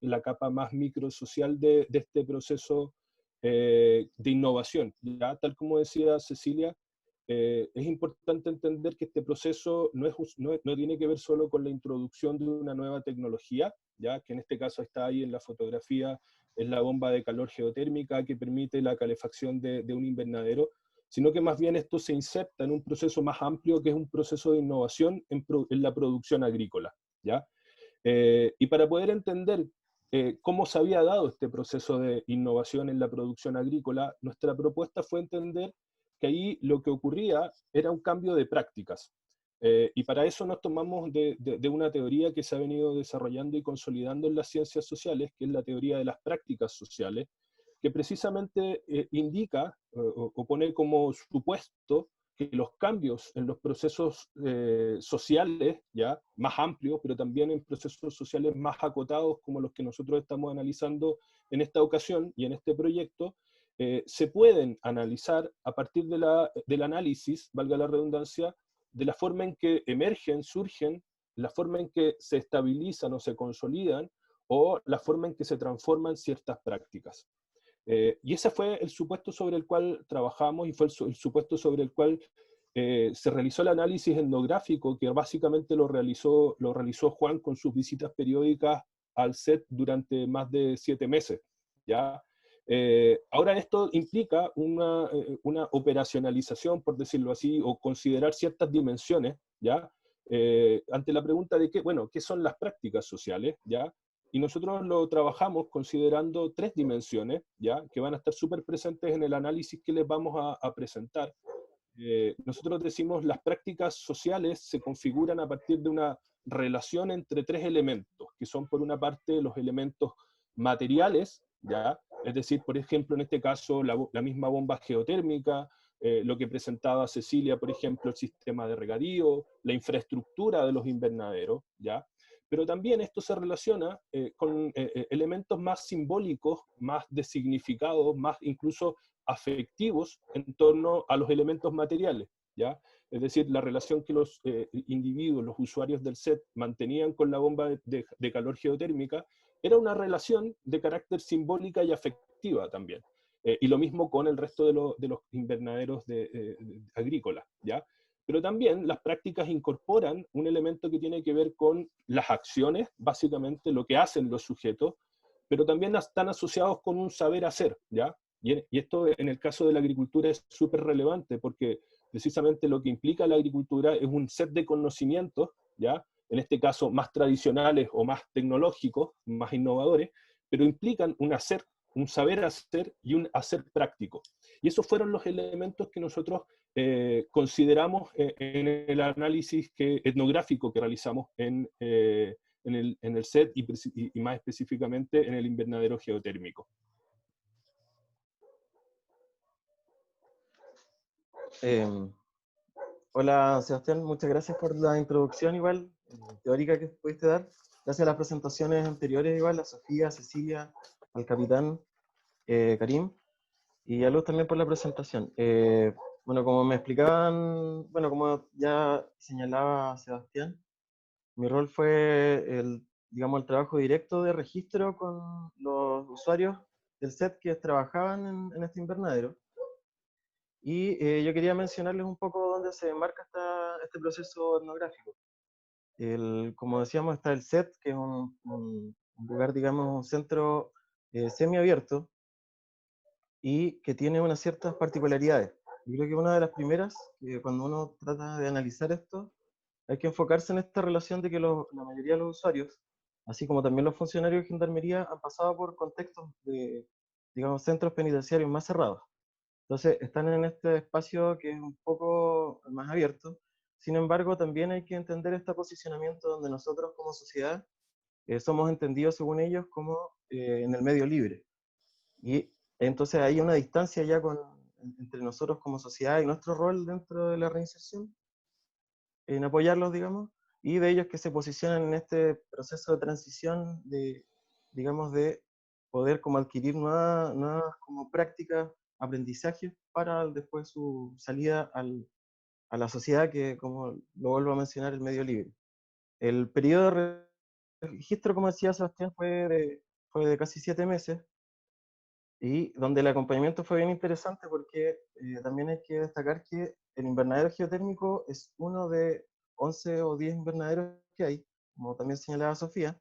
la capa más microsocial de este proceso de innovación? ¿Ya? Tal como decía Cecilia, es importante entender que este proceso no tiene que ver solo con la introducción de una nueva tecnología, ¿ya? Que en este caso está ahí en la fotografía, es la bomba de calor geotérmica que permite la calefacción de un invernadero, sino que más bien esto se inserta en un proceso más amplio, que es un proceso de innovación en la producción agrícola, ¿ya? Y para poder entender cómo se había dado este proceso de innovación en la producción agrícola, nuestra propuesta fue entender que ahí lo que ocurría era un cambio de prácticas. Y para eso nos tomamos de una teoría que se ha venido desarrollando y consolidando en las ciencias sociales, que es la teoría de las prácticas sociales, que precisamente indica o pone como supuesto que los cambios en los procesos sociales, ya más amplios, pero también en procesos sociales más acotados, como los que nosotros estamos analizando en esta ocasión y en este proyecto, se pueden analizar a partir del análisis, valga la redundancia, de la forma en que emergen, surgen, la forma en que se estabilizan o se consolidan, o la forma en que se transforman ciertas prácticas. Y ese fue el supuesto sobre el cual trabajamos y fue el supuesto sobre el cual se realizó el análisis etnográfico, que básicamente lo realizó Juan con sus visitas periódicas al set durante más de 7 meses, ¿ya? Ahora esto implica una operacionalización, por decirlo así, o considerar ciertas dimensiones, ¿ya? Ante la pregunta de ¿qué son las prácticas sociales? ¿Ya? Y nosotros lo trabajamos considerando 3 dimensiones, ¿ya? Que van a estar súper presentes en el análisis que les vamos a presentar. Nosotros decimos las prácticas sociales se configuran a partir de una relación entre 3 elementos, que son por una parte los elementos materiales, ¿ya? Es decir, por ejemplo, en este caso, la misma bomba geotérmica, lo que presentaba Cecilia, por ejemplo, el sistema de regadío, la infraestructura de los invernaderos, ¿ya? Pero también esto se relaciona con elementos más simbólicos, más de significado, más incluso afectivos en torno a los elementos materiales, ¿ya? Es decir, la relación que los individuos, los usuarios del set mantenían con la bomba de calor geotérmica era una relación de carácter simbólica y afectiva también. Y lo mismo con el resto de los invernaderos agrícolas, ¿ya? Pero también las prácticas incorporan un elemento que tiene que ver con las acciones, básicamente lo que hacen los sujetos, pero también están asociados con un saber hacer, ¿ya? Y esto en el caso de la agricultura es súper relevante porque precisamente lo que implica la agricultura es un set de conocimientos, ¿ya? En este caso más tradicionales o más tecnológicos, más innovadores, pero implican un saber hacer y un hacer práctico. Y esos fueron los elementos que nosotros consideramos en el análisis etnográfico que realizamos en el set y más específicamente en el invernadero geotérmico. Hola Sebastián, muchas gracias por la introducción igual, teórica que pudiste dar. Gracias a las presentaciones anteriores igual, a Sofía, a Cecilia, al capitán Karim, y a Luz también por la presentación. Bueno, como me explicaban, bueno, como ya señalaba Sebastián, mi rol fue digamos, el trabajo directo de registro con los usuarios del set que trabajaban en este invernadero. Y yo quería mencionarles un poco dónde se enmarca este proceso etnográfico. Como decíamos, está el set, que es un lugar, digamos, un centro semiabierto y que tiene unas ciertas particularidades. Yo creo que una de las primeras, que cuando uno trata de analizar esto, hay que enfocarse en esta relación de que la mayoría de los usuarios, así como también los funcionarios de gendarmería, han pasado por contextos de, digamos, centros penitenciarios más cerrados. Entonces, están en este espacio que es un poco más abierto. Sin embargo, también hay que entender este posicionamiento donde nosotros como sociedad somos entendidos, según ellos, como en el medio libre. Y entonces hay una distancia ya entre nosotros como sociedad y nuestro rol dentro de la reinserción, en apoyarlos, digamos, y de ellos que se posicionan en este proceso de transición digamos, de poder como adquirir nuevas como prácticas, aprendizajes para después su salida a la sociedad, que, como lo vuelvo a mencionar, el medio libre. El periodo de registro, como decía Sebastián, fue de casi 7 meses, y donde el acompañamiento fue bien interesante porque también hay que destacar que el invernadero geotérmico es uno de 11 o 10 invernaderos que hay, como también señalaba Sofía.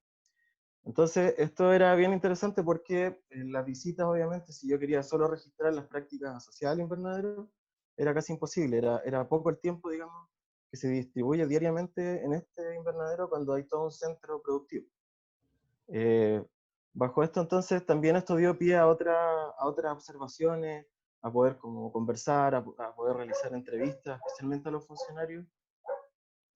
Entonces, esto era bien interesante porque en las visitas, obviamente, si yo quería solo registrar las prácticas asociadas al invernadero, era casi imposible, era poco el tiempo, digamos, que se distribuye diariamente en este invernadero cuando hay todo un centro productivo. Bajo esto, entonces, también esto dio pie a otras observaciones, a poder como conversar, a poder realizar entrevistas, especialmente a los funcionarios,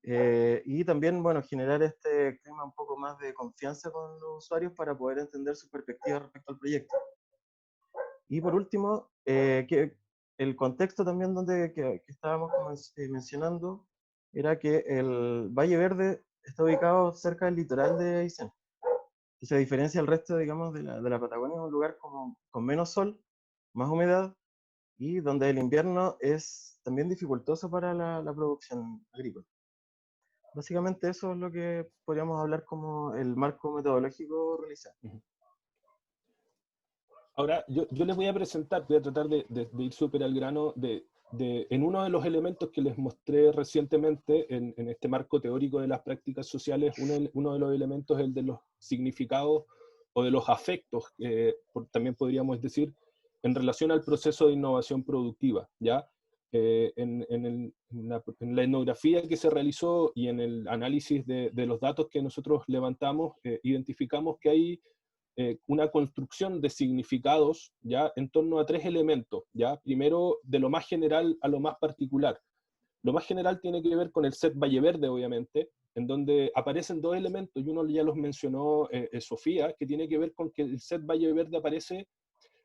y también, bueno, generar este clima un poco más de confianza con los usuarios para poder entender sus perspectivas respecto al proyecto. Y por último, que el contexto también que estábamos mencionando era que el Valle Verde está ubicado cerca del litoral de Aysén. Y se diferencia del resto, digamos, de la Patagonia, es un lugar como, con menos sol, más humedad, y donde el invierno es también dificultoso para la producción agrícola. Básicamente eso es lo que podríamos hablar como el marco metodológico realizado. Ahora, yo les voy a presentar, voy a tratar de ir súper al grano, en uno de los elementos que les mostré recientemente en este marco teórico de las prácticas sociales, uno de los elementos es el de los significados o de los afectos, también podríamos decir, en relación al proceso de innovación productiva, ¿ya? En la etnografía que se realizó y en el análisis de los datos que nosotros levantamos, identificamos que hay una construcción de significados, ¿ya? En torno a 3 elementos, ¿ya? Primero, de lo más general a lo más particular. Lo más general tiene que ver con el set Valle Verde, obviamente, en donde aparecen 2 elementos, y uno ya los mencionó Sofía, que tiene que ver con que el set Valle Verde aparece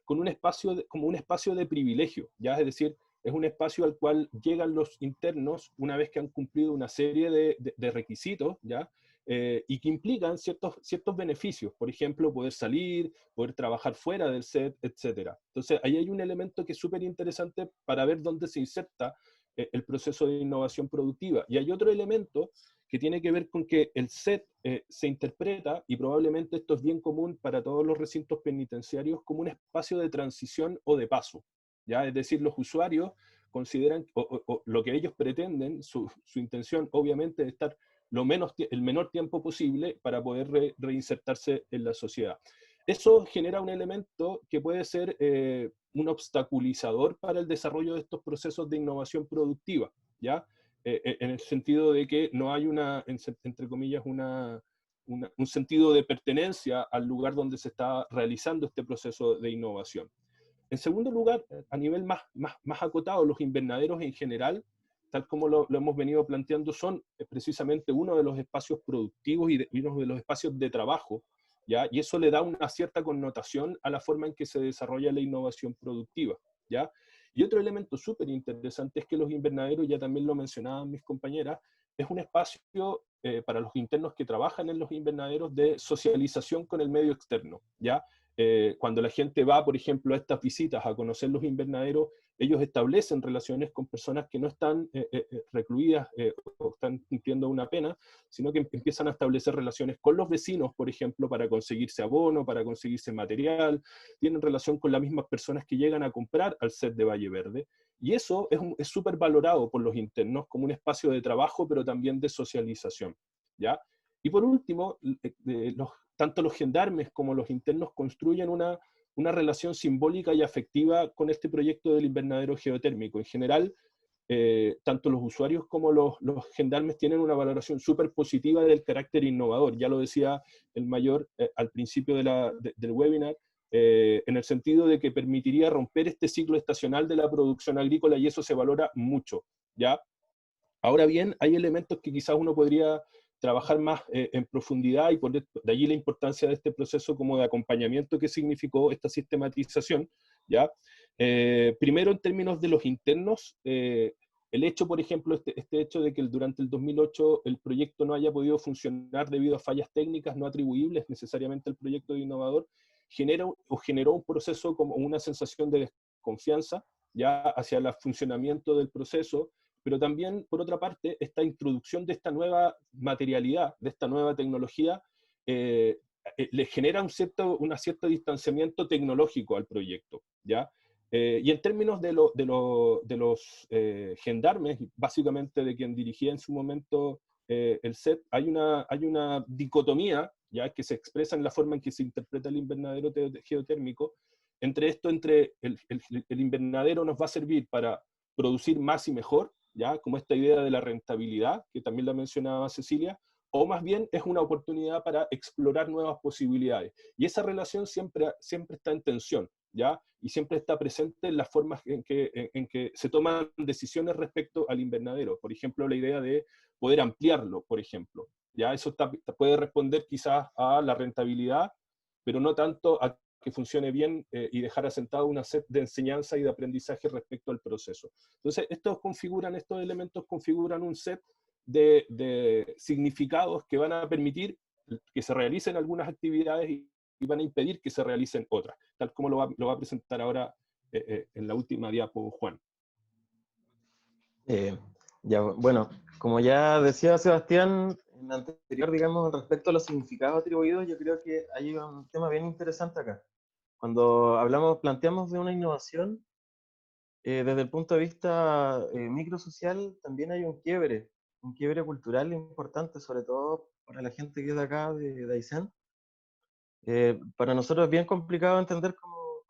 con un espacio como un espacio de privilegio, ¿ya? Es decir, es un espacio al cual llegan los internos una vez que han cumplido una serie de requisitos, ¿ya? Y que implican ciertos beneficios, por ejemplo, poder salir, poder trabajar fuera del set, etc. Entonces, ahí hay un elemento que es súper interesante para ver dónde se inserta el proceso de innovación productiva. Y hay otro elemento que tiene que ver con que el set se interpreta, y probablemente esto es bien común para todos los recintos penitenciarios, como un espacio de transición o de paso, ¿ya? Es decir, los usuarios consideran, o lo que ellos pretenden, su intención obviamente es estar el menor tiempo posible para poder reinsertarse en la sociedad. Eso genera un elemento que puede ser un obstaculizador para el desarrollo de estos procesos de innovación productiva, ¿ya? En el sentido de que no hay entre comillas, un sentido de pertenencia al lugar donde se está realizando este proceso de innovación. En segundo lugar, a nivel más acotado, los invernaderos en general, tal como lo hemos venido planteando, son precisamente uno de los espacios productivos y uno de los espacios de trabajo, ¿ya? Y eso le da una cierta connotación a la forma en que se desarrolla la innovación productiva, ¿ya? Y otro elemento súper interesante es que los invernaderos, ya también lo mencionaban mis compañeras, es un espacio para los internos que trabajan en los invernaderos de socialización con el medio externo, ¿ya? Cuando la gente va, por ejemplo, a estas visitas a conocer los invernaderos, ellos establecen relaciones con personas que no están recluidas o están cumpliendo una pena, sino que empiezan a establecer relaciones con los vecinos, por ejemplo, para conseguirse abono, para conseguirse material, tienen relación con las mismas personas que llegan a comprar al set de Valle Verde, y eso es súper valorado por los internos como un espacio de trabajo, pero también de socialización, ¿ya? Y por último, tanto los gendarmes como los internos construyen una relación simbólica y afectiva con este proyecto del invernadero geotérmico. En general, tanto los usuarios como los gendarmes tienen una valoración súper positiva del carácter innovador. Ya lo decía el mayor al principio del webinar, en el sentido de que permitiría romper este ciclo estacional de la producción agrícola, y eso se valora mucho, ¿ya? Ahora bien, hay elementos que quizás uno podría trabajar más en profundidad, y de allí la importancia de este proceso como de acompañamiento que significó esta sistematización, ¿ya? Primero, en términos de los internos, el hecho, por ejemplo, este hecho de que durante el 2008 el proyecto no haya podido funcionar debido a fallas técnicas no atribuibles necesariamente al proyecto de innovador, generó un proceso como una sensación de desconfianza ya hacia el funcionamiento del proceso, pero también, por otra parte, esta introducción de esta nueva materialidad, de esta nueva tecnología, le genera un cierto distanciamiento tecnológico al proyecto, ¿ya? Y en términos de los gendarmes, básicamente de quien dirigía en su momento el SET, hay una dicotomía, ya, que se expresa en la forma en que se interpreta el invernadero geotérmico, entre el invernadero nos va a servir para producir más y mejor, ¿ya? Como esta idea de la rentabilidad, que también la mencionaba Cecilia, o más bien es una oportunidad para explorar nuevas posibilidades. Y esa relación siempre está en tensión, ¿ya? Y siempre está presente en las formas en que se toman decisiones respecto al invernadero. Por ejemplo, la idea de poder ampliarlo, por ejemplo. ¿Ya? Eso puede responder quizás a la rentabilidad, pero no tanto a que funcione bien y dejar asentado una set de enseñanza y de aprendizaje respecto al proceso. Entonces, estos elementos configuran un set de significados que van a permitir que se realicen algunas actividades y van a impedir que se realicen otras, tal como lo va a presentar ahora en la última diapo Juan. Ya, bueno, como ya decía Sebastián en la anterior, digamos, respecto a los significados atribuidos, yo creo que hay un tema bien interesante acá. Cuando planteamos de una innovación, desde el punto de vista microsocial, también hay un quiebre cultural importante, sobre todo para la gente que es de acá, de Aysén. Para nosotros es bien complicado entender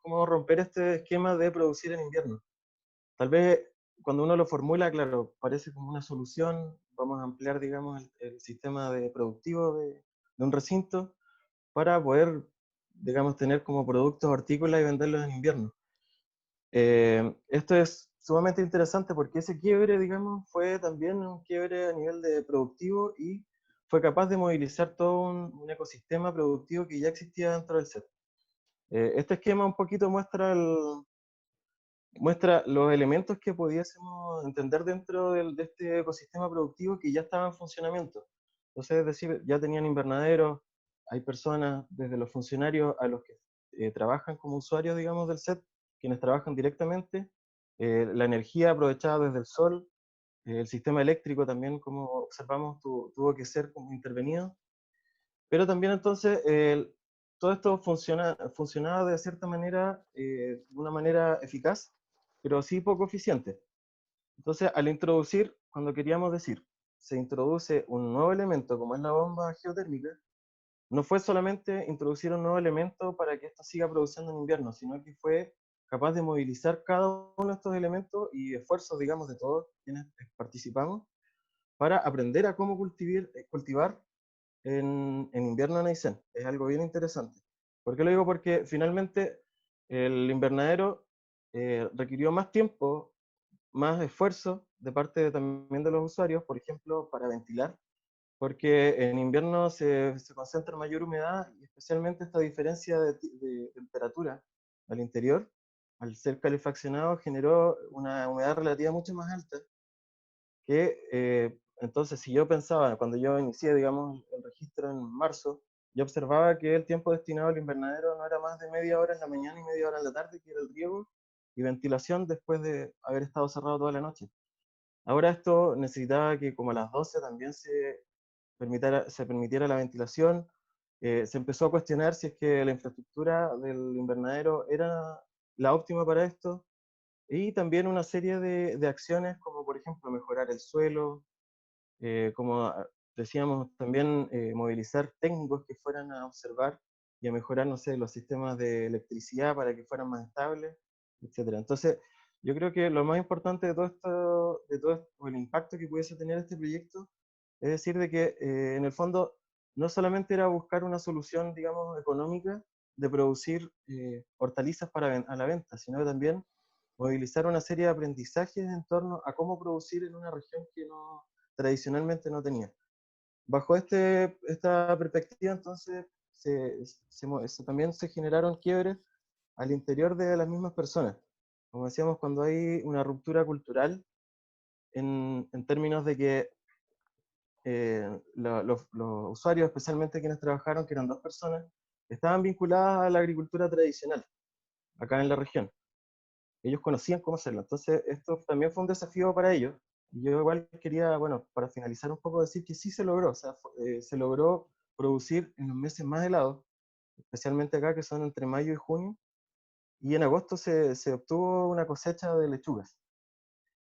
cómo romper este esquema de producir en invierno. Tal vez cuando uno lo formula, claro, parece como una solución, vamos a ampliar, digamos, el sistema productivo de un recinto para poder, digamos, tener como productos hortícolas y venderlos en invierno. Esto es sumamente interesante porque ese quiebre, digamos, fue también un quiebre a nivel de productivo y fue capaz de movilizar todo un ecosistema productivo que ya existía dentro del set. Este esquema un poquito muestra los elementos que pudiésemos entender dentro de este ecosistema productivo que ya estaba en funcionamiento. Entonces, es decir, ya tenían invernaderos, hay personas, desde los funcionarios a los que trabajan como usuarios, digamos, del set, quienes trabajan directamente, la energía aprovechada desde el sol, el sistema eléctrico también, como observamos, tuvo que ser como intervenido, pero también entonces todo esto funcionaba de cierta manera, de una manera eficaz, pero sí poco eficiente. Entonces, al introducir, cuando queríamos decir, se introduce un nuevo elemento como es la bomba geotérmica, no fue solamente introducir un nuevo elemento para que esto siga produciendo en invierno, sino que fue capaz de movilizar cada uno de estos elementos y esfuerzos, digamos, de todos quienes participamos, para aprender a cómo cultivar en invierno en Aysén. Es algo bien interesante. ¿Por qué lo digo? Porque finalmente el invernadero requirió más tiempo, más esfuerzo de parte también de los usuarios, por ejemplo, para ventilar, porque en invierno se concentra mayor humedad y especialmente esta diferencia de temperatura al interior, al ser calefaccionado, generó una humedad relativa mucho más alta que entonces, si yo pensaba, cuando yo inicié, digamos, el registro en marzo, yo observaba que el tiempo destinado al invernadero no era más de media hora en la mañana y media hora en la tarde, que era el riego y ventilación después de haber estado cerrado toda la noche. Ahora esto necesitaba que como a las 12 también se permitiera la ventilación. Se empezó a cuestionar si es que la infraestructura del invernadero era la óptima para esto, y también una serie de acciones como por ejemplo mejorar el suelo, como decíamos también movilizar técnicos que fueran a observar y a mejorar, no sé, los sistemas de electricidad para que fueran más estables, etcétera. Entonces, yo creo que lo más importante o el impacto que pudiese tener este proyecto, es decir, de que en el fondo no solamente era buscar una solución, digamos, económica de producir hortalizas a la venta, sino que también movilizar una serie de aprendizajes en torno a cómo producir en una región que tradicionalmente no tenía. Bajo esta perspectiva, entonces, también se generaron quiebres al interior de las mismas personas. Como decíamos, cuando hay una ruptura cultural, en términos de que los usuarios, especialmente quienes trabajaron, que eran 2 personas, estaban vinculadas a la agricultura tradicional, acá en la región. Ellos conocían cómo hacerlo. Entonces, esto también fue un desafío para ellos. Y yo igual quería, bueno, para finalizar un poco, decir que sí se logró. O sea, se logró producir en los meses más helados, especialmente acá, que son entre mayo y junio. Y en agosto se obtuvo una cosecha de lechugas.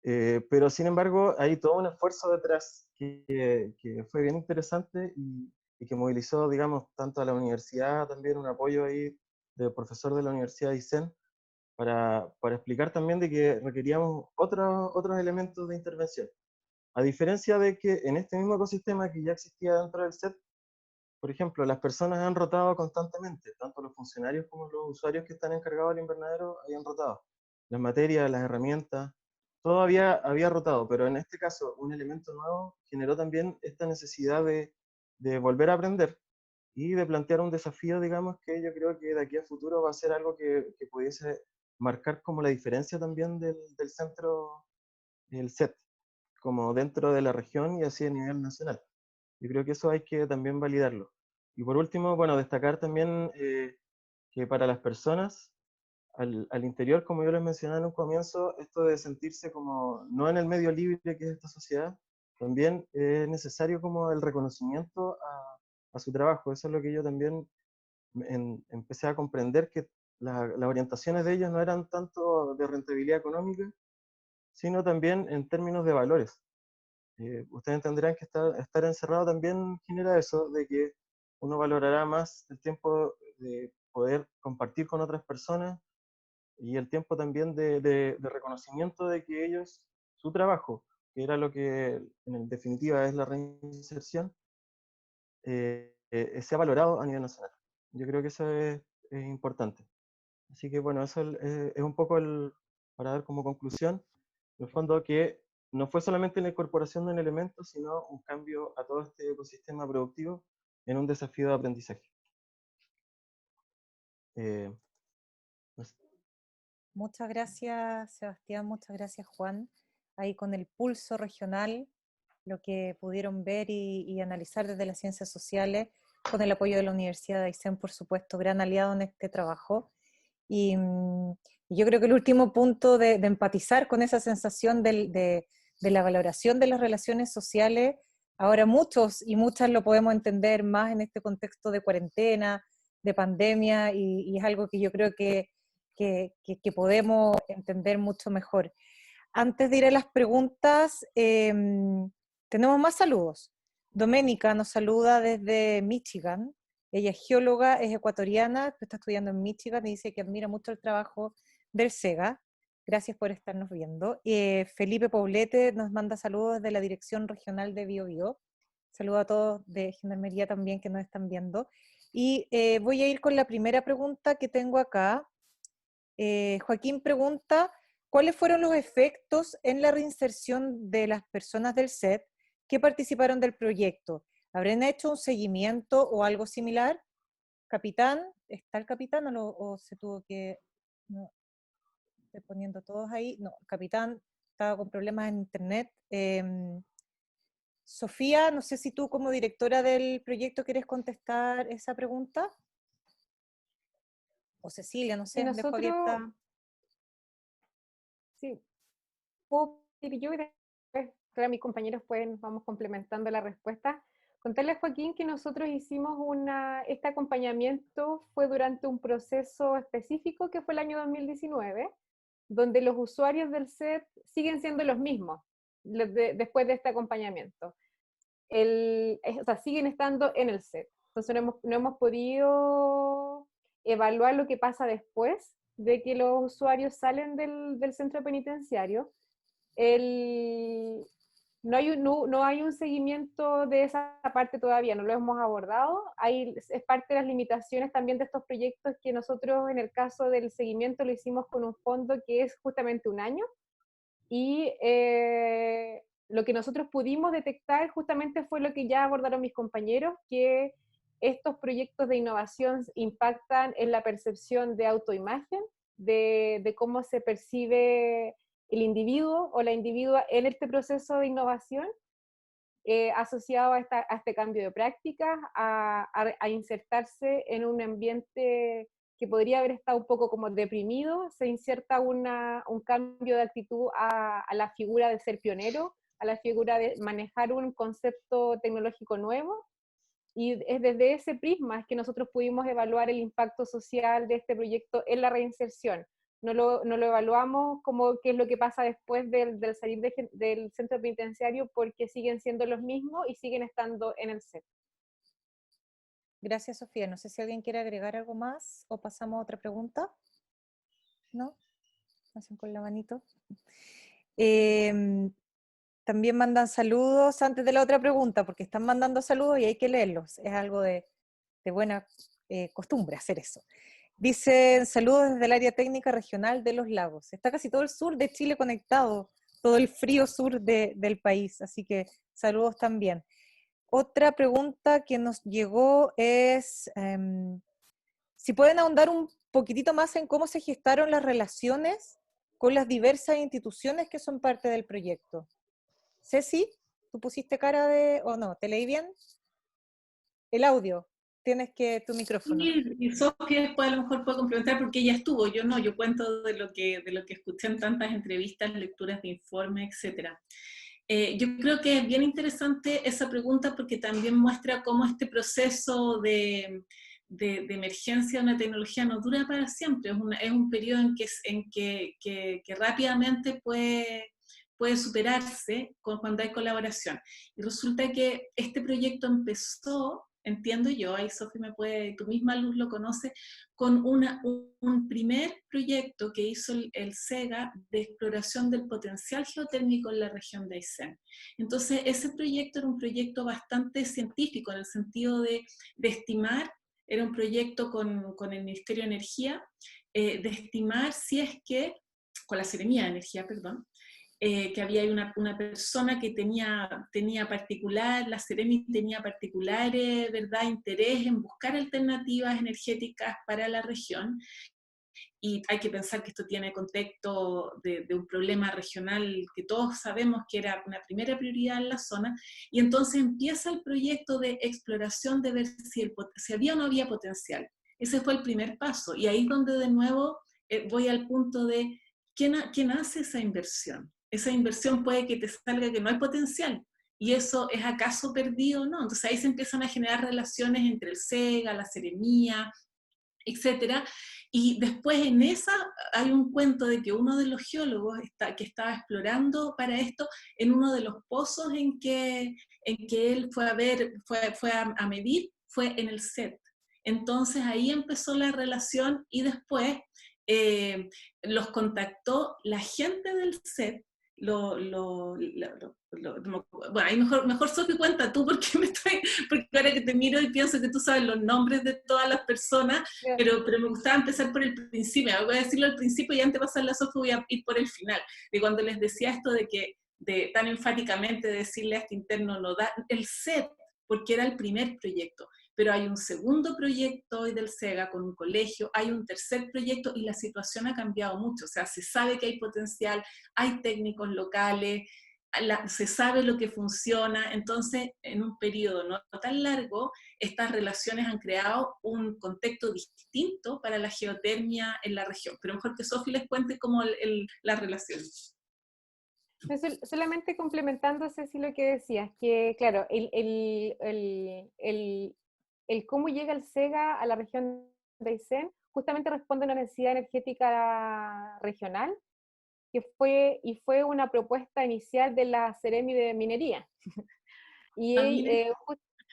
Pero sin embargo, hay todo un esfuerzo detrás que fue bien interesante y que movilizó, digamos, tanto a la universidad, también un apoyo ahí del profesor de la Universidad de Aysén, para explicar también de que requeríamos otros elementos de intervención. A diferencia de que en este mismo ecosistema que ya existía dentro del SET, por ejemplo, las personas han rotado constantemente, tanto los funcionarios como los usuarios que están encargados del invernadero habían rotado. Las materias, las herramientas, todo había rotado, pero en este caso un elemento nuevo generó también esta necesidad de volver a aprender y de plantear un desafío, digamos, que yo creo que de aquí a futuro va a ser algo que pudiese marcar como la diferencia también del centro, el SET, como dentro de la región y así a nivel nacional. Yo creo que eso hay que también validarlo. Y por último, bueno, destacar también que para las personas al interior, como yo les mencionaba en un comienzo, esto de sentirse como no en el medio libre que es esta sociedad, también es necesario como el reconocimiento a su trabajo. Eso es lo que yo también empecé a comprender, que las orientaciones de ellos no eran tanto de rentabilidad económica, sino también en términos de valores. Ustedes entenderán que estar encerrado también genera eso, de que uno valorará más el tiempo de poder compartir con otras personas y el tiempo también de reconocimiento de que ellos, su trabajo, que era lo que en definitiva es la reinserción, sea valorado a nivel nacional. Yo creo que eso es importante. Así que bueno, eso es un poco para dar como conclusión, en el fondo que no fue solamente la incorporación de un elemento, sino un cambio a todo este ecosistema productivo en un desafío de aprendizaje. No sé. Muchas gracias, Sebastián, muchas gracias, Juan. Ahí con el pulso regional, lo que pudieron ver y analizar desde las ciencias sociales, con el apoyo de la Universidad de Aysén, por supuesto, gran aliado en este trabajo. Y yo creo que el último punto de empatizar con esa sensación de la valoración de las relaciones sociales, ahora muchos y muchas lo podemos entender más en este contexto de cuarentena, de pandemia, y es algo que yo creo que podemos entender mucho mejor. Antes de ir a las preguntas, tenemos más saludos. Doménica nos saluda desde Michigan. Ella es geóloga, es ecuatoriana, está estudiando en Michigan y dice que admira mucho el trabajo del SEGA. Gracias por estarnos viendo. Felipe Poblete nos manda saludos desde la Dirección Regional de Biobío. Saludo a todos de Gendarmería también que nos están viendo. Y voy a ir con la primera pregunta que tengo acá. Joaquín pregunta, ¿cuáles fueron los efectos en la reinserción de las personas del SET que participaron del proyecto? ¿Habrán hecho un seguimiento o algo similar? Capitán, ¿está el capitán o se tuvo que...? No, estoy poniendo todos ahí. No, el capitán estaba con problemas en internet. Sofía, no sé si tú como directora del proyecto quieres contestar esa pregunta. O Cecilia, no sé, dejo abierta. Sí, puedo ir yo y después claro, mis compañeros vamos complementando la respuesta. Contarle a Joaquín que nosotros hicimos este acompañamiento fue durante un proceso específico que fue el año 2019, donde los usuarios del SET siguen siendo los mismos después de este acompañamiento. O sea, siguen estando en el SET. Entonces no hemos podido evaluar lo que pasa después de que los usuarios salen del centro penitenciario. no hay un seguimiento de esa parte todavía, no lo hemos abordado. Es parte de las limitaciones también de estos proyectos que nosotros en el caso del seguimiento lo hicimos con un fondo que es justamente un año. Y lo que nosotros pudimos detectar justamente fue lo que ya abordaron mis compañeros, que estos proyectos de innovación impactan en la percepción de autoimagen, de cómo se percibe el individuo o la individua en este proceso de innovación, asociado a este cambio de prácticas, a insertarse en un ambiente que podría haber estado un poco como deprimido. Se inserta un cambio de actitud a la figura de ser pionero, a la figura de manejar un concepto tecnológico nuevo, y es desde ese prisma es que nosotros pudimos evaluar el impacto social de este proyecto en la reinserción. No lo evaluamos como qué es lo que pasa después del salir del centro penitenciario, porque siguen siendo los mismos y siguen estando en el set. Gracias, Sofía. No sé si alguien quiere agregar algo más o pasamos a otra pregunta. ¿No? Hacen con la manito. También mandan saludos antes de la otra pregunta, porque están mandando saludos y hay que leerlos. Es algo de buena costumbre hacer eso. Dicen saludos desde el área técnica regional de Los Lagos. Está casi todo el sur de Chile conectado, todo el frío sur del país, así que saludos también. Otra pregunta que nos llegó es si pueden ahondar un poquitito más en cómo se gestaron las relaciones con las diversas instituciones que son parte del proyecto. Ceci, ¿tú pusiste cara de... o no? ¿Te leí bien? El audio. Tienes que... tu micrófono. Sí, y Sofía después a lo mejor puede complementar porque ella estuvo, yo no, yo cuento de lo que escuché en tantas entrevistas, lecturas de informes, etc. Yo creo que es bien interesante esa pregunta porque también muestra cómo este proceso de emergencia de una tecnología no dura para siempre, es un periodo en que rápidamente puede superarse cuando hay colaboración. Y resulta que este proyecto empezó, entiendo yo, ahí Sofi tu misma Luz lo conoce, con un primer proyecto que hizo el SEGA de exploración del potencial geotérmico en la región de Aysén. Entonces, ese proyecto era un proyecto bastante científico, en el sentido de estimar, era un proyecto con el Ministerio de Energía, de estimar si es que, con la Seremía de Energía, perdón, que había una persona que tenía particular, la Seremi tenía particular ¿verdad? Interés en buscar alternativas energéticas para la región, y hay que pensar que esto tiene contexto de un problema regional que todos sabemos que era una primera prioridad en la zona, y entonces empieza el proyecto de exploración de ver si había o no había potencial. Ese fue el primer paso, y ahí es donde de nuevo voy al punto de ¿quién hace esa inversión? Esa inversión puede que te salga que no hay potencial, y eso es acaso perdido o no. Entonces ahí se empiezan a generar relaciones entre el SEGA, la Seremía, etcétera. Y después en esa hay un cuento de que uno de los geólogos que estaba explorando para esto, en uno de los pozos en que él fue a medir, fue en el set. Entonces ahí empezó la relación, y después los contactó la gente del set. Bueno, ahí mejor Sofi, cuenta tú, porque ahora que te miro y pienso que tú sabes los nombres de todas las personas, pero me gustaba empezar por el principio. Voy a decirlo al principio y antes de pasarle a Sofi voy a ir por el final, de cuando les decía esto de tan enfáticamente decirle a este interno no da el set, porque era el primer proyecto, pero hay un segundo proyecto hoy del SEGA con un colegio, hay un tercer proyecto, y la situación ha cambiado mucho. O sea, se sabe que hay potencial, hay técnicos locales, se sabe lo que funciona. Entonces, en un periodo no tan largo, estas relaciones han creado un contexto distinto para la geotermia en la región. Pero mejor que Sofi les cuente cómo las relaciones. Solamente complementándose si lo que decías, que claro, el cómo llega el SEGA a la región de Aysén justamente responde a una necesidad energética regional, que fue una propuesta inicial de la Seremi de Minería. Y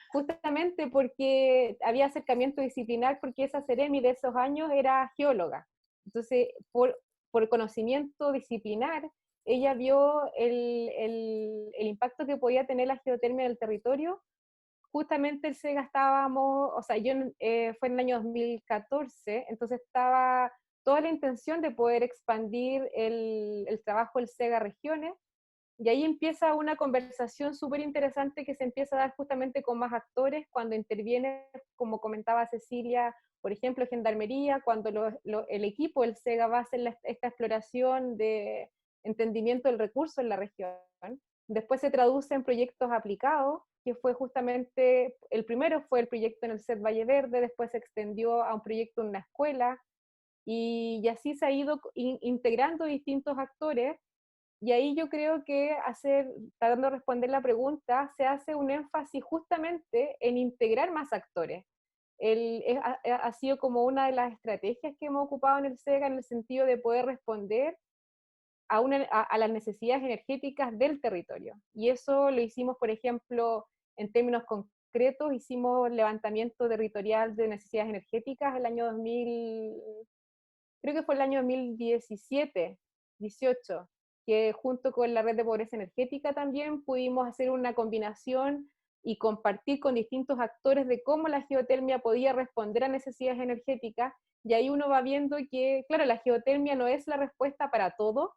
justamente porque había acercamiento disciplinar, porque esa Seremi de esos años era geóloga. Entonces, por conocimiento disciplinar, ella vio el impacto que podía tener la geotermia en el territorio. Justamente el SEGA estábamos, o sea, fue en el año 2014, entonces estaba toda la intención de poder expandir el trabajo del SEGA a regiones, y ahí empieza una conversación súper interesante que se empieza a dar justamente con más actores, cuando interviene, como comentaba Cecilia, por ejemplo, Gendarmería, cuando el equipo del SEGA va a hacer esta exploración de entendimiento del recurso en la región. Después se traduce en proyectos aplicados, que fue justamente, el primero fue el proyecto en el CET Valle Verde, después se extendió a un proyecto en una escuela, y así se ha ido integrando distintos actores. Y ahí yo creo que tratando de responder la pregunta, se hace un énfasis justamente en integrar más actores. Ha sido como una de las estrategias que hemos ocupado en el SEGA, en el sentido de poder responder a las necesidades energéticas del territorio. Y eso lo hicimos, por ejemplo, en términos concretos, hicimos levantamiento territorial de necesidades energéticas el año 2000, creo que fue el año 2017, 18, que junto con la red de pobreza energética también pudimos hacer una combinación y compartir con distintos actores de cómo la geotermia podía responder a necesidades energéticas, y ahí uno va viendo que, claro, la geotermia no es la respuesta para todo,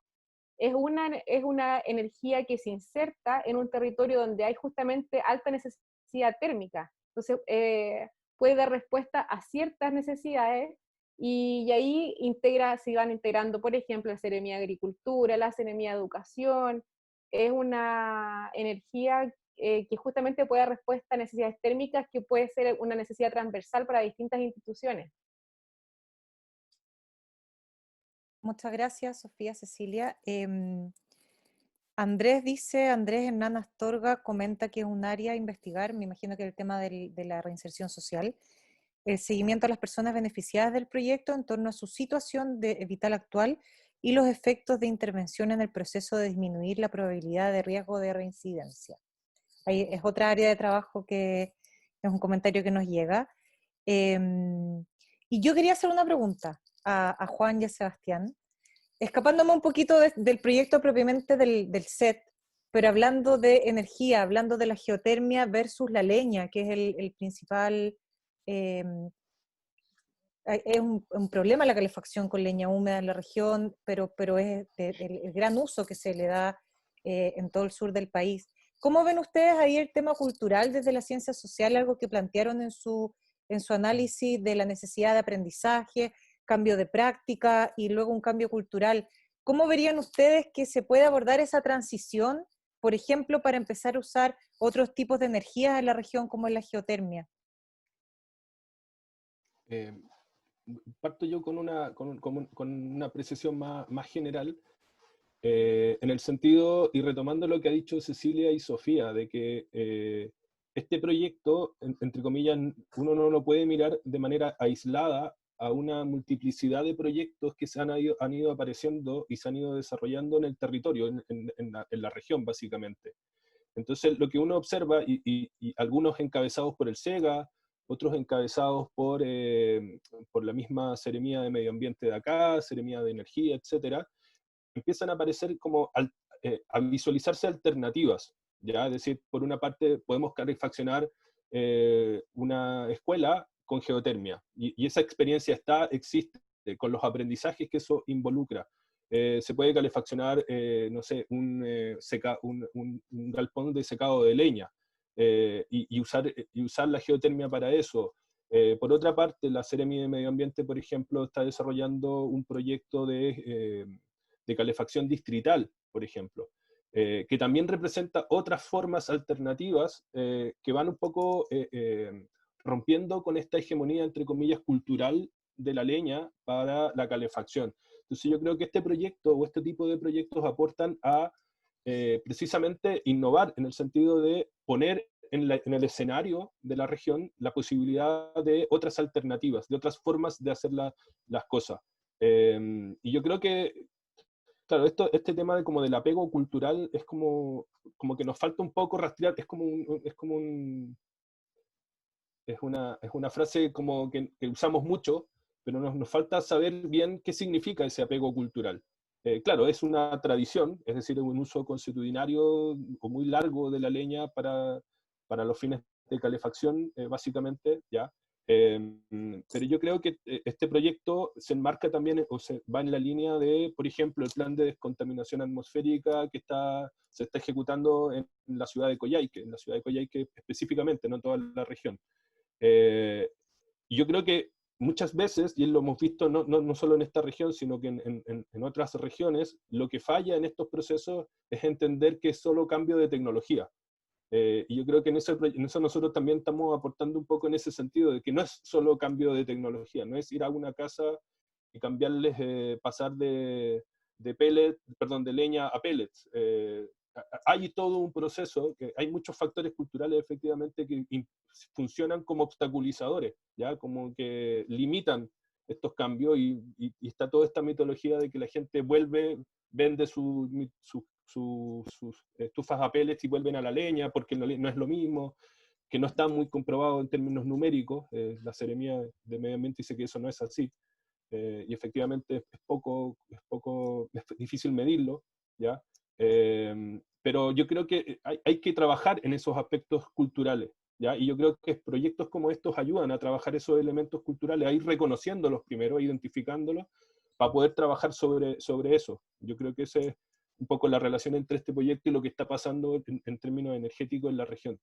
es una energía que se inserta en un territorio donde hay justamente alta necesidad térmica. Entonces, puede dar respuesta a ciertas necesidades, y ahí se van integrando, por ejemplo, la Seremía de Agricultura, la Seremía de Educación. Es una energía que justamente puede dar respuesta a necesidades térmicas, que puede ser una necesidad transversal para distintas instituciones. Muchas gracias, Sofía, Cecilia. Andrés Hernán Astorga comenta que es un área a investigar, me imagino que el tema de la reinserción social, el seguimiento a las personas beneficiadas del proyecto en torno a su situación vital actual y los efectos de intervención en el proceso de disminuir la probabilidad de riesgo de reincidencia. Ahí es otra área de trabajo que es un comentario que nos llega. Y yo quería hacer una pregunta a Juan y a Sebastián, escapándome un poquito del proyecto propiamente del SET, pero hablando de energía, hablando de la geotermia versus la leña, que es el principal, es un problema la calefacción con leña húmeda en la región, pero es el gran uso que se le da en todo el sur del país. ¿Cómo ven ustedes ahí el tema cultural desde la ciencia social, algo que plantearon en su análisis de la necesidad de aprendizaje, cambio de práctica y luego un cambio cultural? ¿Cómo verían ustedes que se puede abordar esa transición, por ejemplo, para empezar a usar otros tipos de energías en la región como es la geotermia? Parto yo con una apreciación más general, en el sentido, y retomando lo que ha dicho Cecilia y Sofía, de que este proyecto, entre comillas, uno no lo puede mirar de manera aislada a una multiplicidad de proyectos que han ido apareciendo y se han ido desarrollando en el territorio, en la región, básicamente. Entonces, lo que uno observa, y algunos encabezados por el SEGA, otros encabezados por la misma Seremía de Medio Ambiente de acá, Seremía de Energía, etcétera, empiezan a aparecer como a visualizarse alternativas, ¿ya? Es decir, por una parte podemos calefaccionar una escuela con geotermia, y esa experiencia existe, con los aprendizajes que eso involucra. Se puede calefaccionar, no sé, un galpón de secado de leña, y usar la geotermia para eso. Por otra parte, la Seremi de Medio Ambiente, por ejemplo, está desarrollando un proyecto de calefacción distrital, por ejemplo, que también representa otras formas alternativas que van un poco rompiendo con esta hegemonía, entre comillas, cultural de la leña para la calefacción. Entonces yo creo que este proyecto o este tipo de proyectos aportan a precisamente innovar, en el sentido de poner en el escenario de la región la posibilidad de otras alternativas, de otras formas de hacer las cosas. Y yo creo que, claro, este tema como del apego cultural es como que nos falta un poco rastrear, es una frase como que usamos mucho, pero nos falta saber bien qué significa ese apego cultural. claro, es una tradición, es decir, un uso consuetudinario o muy largo de la leña para los fines de calefacción, básicamente, ¿ya? Pero yo creo que este proyecto se enmarca también, o se va en la línea de, por ejemplo, el plan de descontaminación atmosférica que se está ejecutando en la ciudad de Coyhaique, específicamente, no en toda la región. Y yo creo que muchas veces, y lo hemos visto no solo en esta región, sino que en otras regiones, lo que falla en estos procesos es entender que es solo cambio de tecnología. Y yo creo que en eso nosotros también estamos aportando un poco en ese sentido, de que no es solo cambio de tecnología, no es ir a una casa y cambiarles, pasar de leña a pellets. Hay todo un proceso, que hay muchos factores culturales efectivamente que funcionan como obstaculizadores, ¿ya? Como que limitan estos cambios y está toda esta mitología de que la gente vende sus estufas a pellets y vuelven a la leña porque no es lo mismo, que no está muy comprobado en términos numéricos. La Seremía de Medio Ambiente dice que eso no es así. Y efectivamente es difícil medirlo, ¿ya? Pero yo creo que hay que trabajar en esos aspectos culturales, ¿ya? Y yo creo que proyectos como estos ayudan a trabajar esos elementos culturales, a ir reconociéndolos primero, a identificándolos, para poder trabajar sobre eso. Yo creo que esa es un poco la relación entre este proyecto y lo que está pasando en términos energéticos en la región.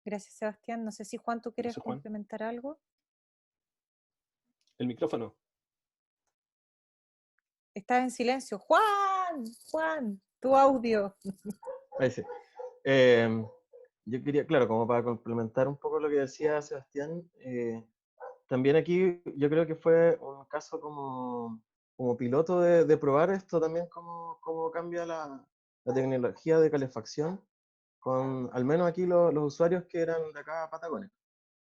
Gracias, Sebastián. No sé si Juan, ¿tú quieres Gracias, Juan. complementar algo? El micrófono. Estás en silencio. Juan, tu audio. Ahí sí. Yo quería, claro, como para complementar un poco lo que decía Sebastián, también aquí yo creo que fue un caso como piloto de probar esto también, cómo cambia la tecnología de calefacción con al menos aquí los usuarios que eran de acá a Patagonia.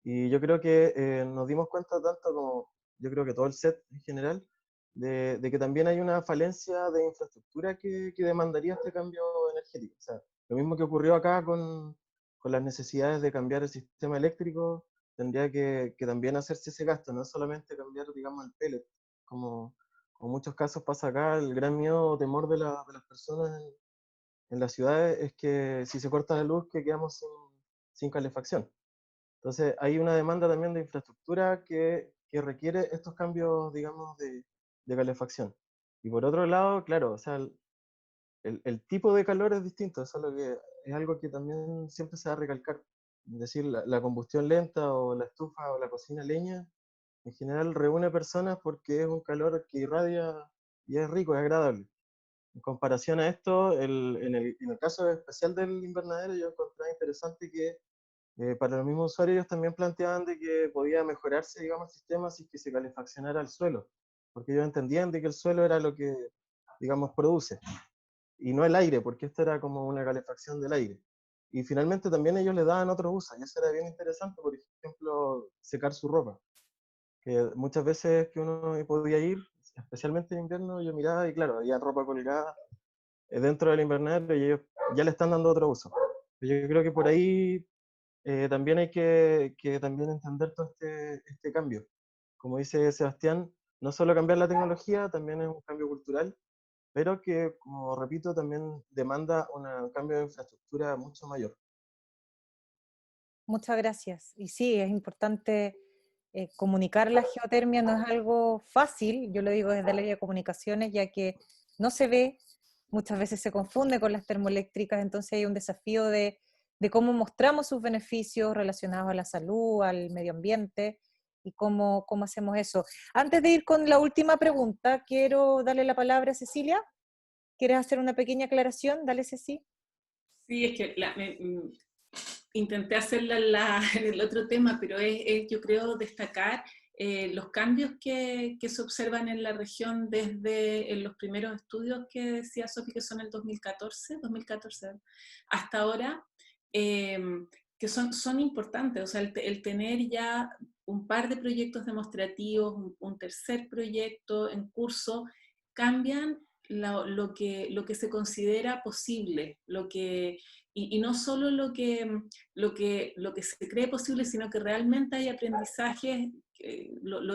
Y yo creo que nos dimos cuenta tanto como yo creo que todo el set en general, de que también hay una falencia de infraestructura que demandaría este cambio energético. O sea, lo mismo que ocurrió acá con las necesidades de cambiar el sistema eléctrico, tendría que también hacerse ese gasto, no solamente cambiar, digamos, el pellet, como en muchos casos pasa acá. El gran miedo o temor de las personas en las ciudades es que si se corta la luz, que quedamos sin calefacción. Entonces, hay una demanda también de infraestructura que requiere estos cambios, digamos, de calefacción. Y por otro lado, claro, o sea, el tipo de calor es distinto, eso es algo que también siempre se va a recalcar. Es decir, la combustión lenta o la estufa o la cocina a leña, en general reúne personas porque es un calor que irradia y es rico, es agradable. En comparación a esto, en el caso especial del invernadero, yo encontré interesante que para los mismos usuarios ellos también planteaban de que podía mejorarse, digamos, el sistema si es que se calefaccionara el suelo, porque ellos entendían de que el suelo era lo que, digamos, produce, y no el aire, porque esto era como una calefacción del aire. Y finalmente también ellos le daban otros usos, y eso era bien interesante, por ejemplo, secar su ropa, que muchas veces que uno podía ir, especialmente en invierno, yo miraba y claro, había ropa colgada dentro del invernadero y ellos ya le están dando otro uso. Yo creo que por ahí también hay que también entender todo este cambio. Como dice Sebastián, no solo cambiar la tecnología, también es un cambio cultural, pero que, como repito, también demanda un cambio de infraestructura mucho mayor. Muchas gracias. Y sí, es importante comunicar la geotermia, no es algo fácil, yo lo digo desde el área de comunicaciones, ya que no se ve, muchas veces se confunde con las termoeléctricas, entonces hay un desafío de cómo mostramos sus beneficios relacionados a la salud, al medio ambiente, y cómo hacemos eso. Antes de ir con la última pregunta, quiero darle la palabra a Cecilia. ¿Quieres hacer una pequeña aclaración? Dale, Ceci. Sí, es que intenté hacerla en el otro tema, pero yo creo destacar los cambios que se observan en la región desde los primeros estudios que decía Sofi, que son el 2014 hasta ahora, que son importantes. O sea, el tener ya un par de proyectos demostrativos, un tercer proyecto en curso, cambian lo que se considera posible, y no solo lo que se cree posible, sino que realmente hay aprendizajes, lo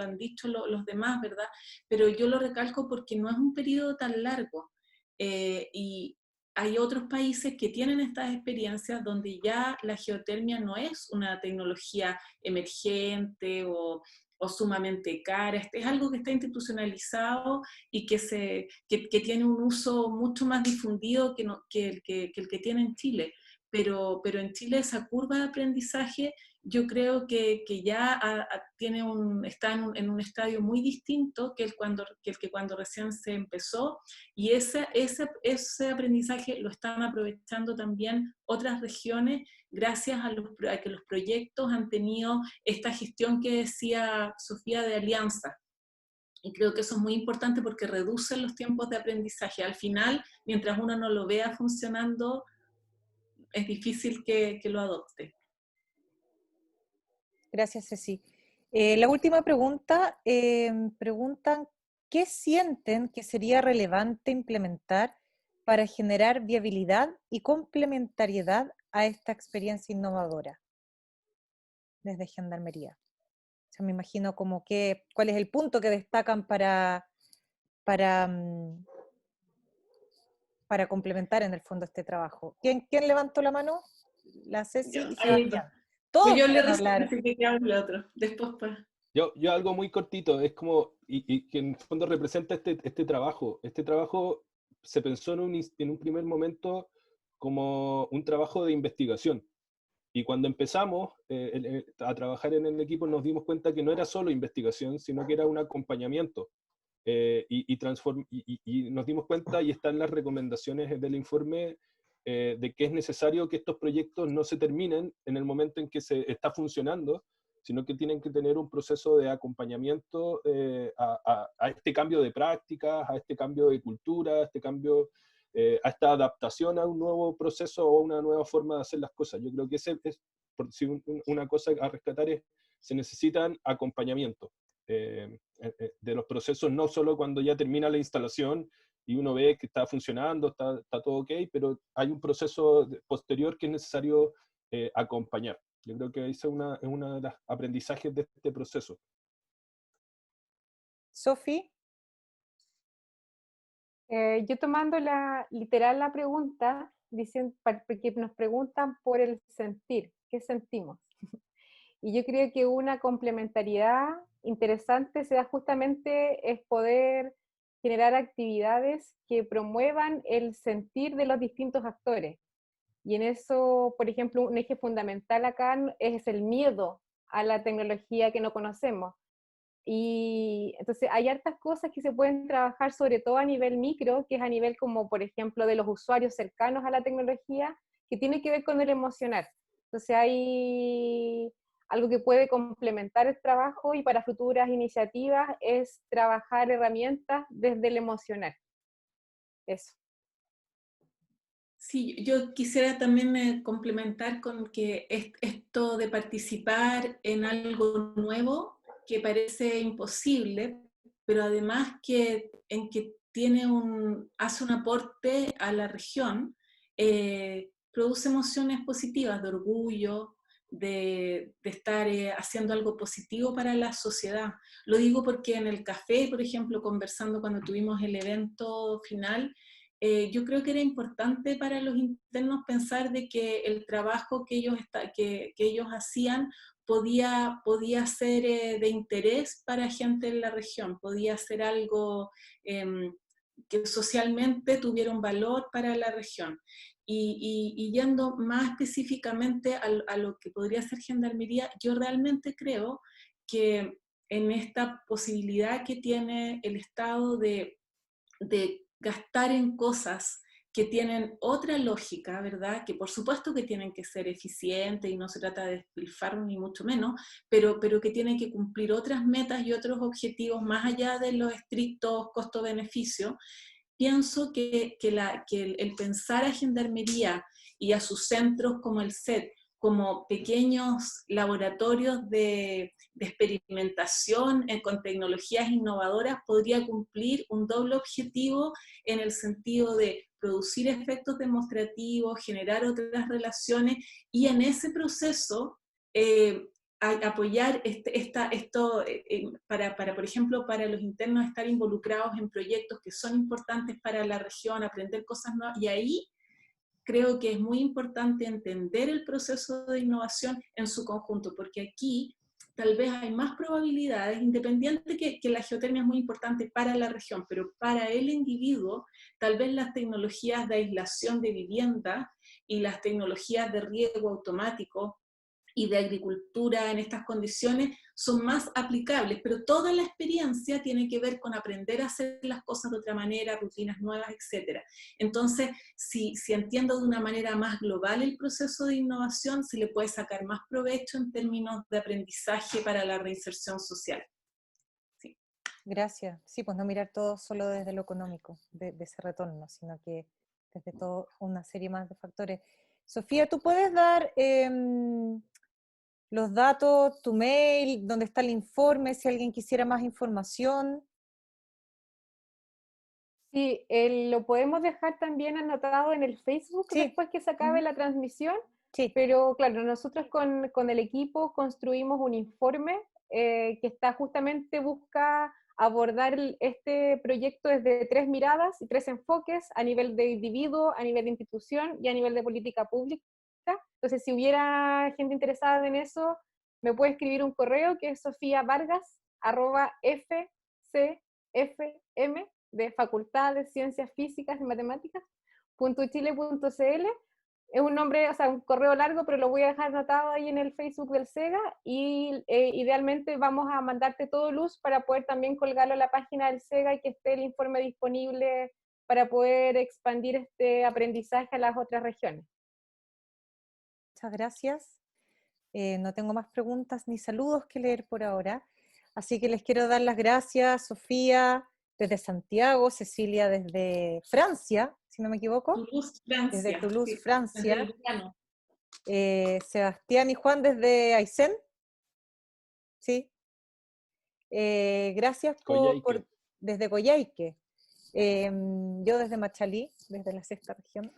han dicho los demás, ¿verdad? Pero yo lo recalco porque no es un periodo tan largo, y hay otros países que tienen estas experiencias donde ya la geotermia no es una tecnología emergente o sumamente cara, es algo que está institucionalizado y que tiene un uso mucho más difundido que el que tiene en Chile. Pero en Chile esa curva de aprendizaje yo creo que ya está en un estadio muy distinto que el que cuando recién se empezó, y ese aprendizaje lo están aprovechando también otras regiones gracias a que los proyectos han tenido esta gestión que decía Sofía de alianza. Y creo que eso es muy importante porque reduce los tiempos de aprendizaje. Al final, mientras uno no lo vea funcionando, es difícil que lo adopte. Gracias, Ceci. La última pregunta, preguntan, ¿qué sienten que sería relevante implementar para generar viabilidad y complementariedad a esta experiencia innovadora desde Gendarmería? O sea, me imagino como que, ¿cuál es el punto que destacan para complementar en el fondo este trabajo? ¿Quién levantó la mano? La Ceci y Sebastián. Todos Yo le quieren hablar. recibí que hable otro. Después, pues. Yo algo muy cortito, es como, y que en el fondo representa este trabajo. Este trabajo se pensó en un primer momento como un trabajo de investigación. Y cuando empezamos a trabajar en el equipo nos dimos cuenta que no era solo investigación, sino que era un acompañamiento. Y nos dimos cuenta, y están las recomendaciones del informe, de que es necesario que estos proyectos no se terminen en el momento en que se está funcionando, sino que tienen que tener un proceso de acompañamiento a este cambio de prácticas, a este cambio de cultura, a este cambio, a esta adaptación a un nuevo proceso o a una nueva forma de hacer las cosas. Yo creo que por si una cosa a rescatar es, se necesitan acompañamiento de los procesos, no solo cuando ya termina la instalación y uno ve que está funcionando, está todo ok, pero hay un proceso posterior que es necesario acompañar. Yo creo que ese es uno de los aprendizajes de este proceso. Sofi. Yo tomando literal la pregunta, porque nos preguntan por el sentir, ¿qué sentimos? Y yo creo que una complementariedad interesante se da justamente es poder generar actividades que promuevan el sentir de los distintos actores. Y en eso, por ejemplo, un eje fundamental acá es el miedo a la tecnología que no conocemos. Y entonces hay hartas cosas que se pueden trabajar, sobre todo a nivel micro, que es a nivel como, por ejemplo, de los usuarios cercanos a la tecnología, que tiene que ver con el emocional. Entonces hay algo que puede complementar el trabajo, y para futuras iniciativas es trabajar herramientas desde el emocional. Eso. Sí, yo quisiera también complementar con que esto de participar en algo nuevo, que parece imposible, pero además que hace un aporte a la región, produce emociones positivas de orgullo, de estar haciendo algo positivo para la sociedad. Lo digo porque en el café, por ejemplo, conversando cuando tuvimos el evento final, yo creo que era importante para los internos pensar de que el trabajo que ellos hacían podía ser de interés para gente en la región, podía ser algo que socialmente tuviera un valor para la región. Y yendo más específicamente a lo que podría ser Gendarmería, yo realmente creo que en esta posibilidad que tiene el Estado de gastar en cosas que tienen otra lógica, ¿verdad? Que por supuesto que tienen que ser eficientes y no se trata de despilfarro ni mucho menos, pero que tienen que cumplir otras metas y otros objetivos más allá de los estrictos costo-beneficio. Pienso que el pensar a Gendarmería y a sus centros como el CET como pequeños laboratorios de experimentación con tecnologías innovadoras, podría cumplir un doble objetivo en el sentido de producir efectos demostrativos, generar otras relaciones, y en ese proceso apoyar por ejemplo, para los internos estar involucrados en proyectos que son importantes para la región, aprender cosas nuevas, y ahí creo que es muy importante entender el proceso de innovación en su conjunto, porque aquí tal vez hay más probabilidades, independiente que la geotermia es muy importante para la región, pero para el individuo, tal vez las tecnologías de aislación de vivienda y las tecnologías de riego automático y de agricultura en estas condiciones son más aplicables, pero toda la experiencia tiene que ver con aprender a hacer las cosas de otra manera, rutinas nuevas, etc. Entonces, si entiendo de una manera más global el proceso de innovación, se le puede sacar más provecho en términos de aprendizaje para la reinserción social. Sí. Gracias. Sí, pues no mirar todo solo desde lo económico, de ese retorno, sino que desde toda una serie más de factores. Sofía, ¿tú puedes dar los datos, tu mail, dónde está el informe, si alguien quisiera más información? Sí, lo podemos dejar también anotado en el Facebook después que se acabe la transmisión. Sí. Pero claro, nosotros con el equipo construimos un informe que está justamente busca abordar este proyecto desde 3 miradas y 3 enfoques, a nivel de individuo, a nivel de institución y a nivel de política pública. Entonces, si hubiera gente interesada en eso, me puede escribir un correo que es sofiavargas@fcfm, de Facultad de Ciencias Físicas y Matemáticas, .chile.cl. Es un nombre, o sea, un correo largo, pero lo voy a dejar anotado ahí en el Facebook del SEGA, y idealmente vamos a mandarte todo, Luz, para poder también colgarlo en la página del SEGA y que esté el informe disponible para poder expandir este aprendizaje a las otras regiones. Muchas gracias. No tengo más preguntas ni saludos que leer por ahora, así que les quiero dar las gracias, Sofía desde Santiago, Cecilia desde Francia, si no me equivoco. Toulouse, Francia. Desde Toulouse, Sí, Francia. desde Lugano. Sebastián y Juan desde Aysén. Sí. Gracias desde Coyhaique. Yo desde Machalí, desde la 6ª región.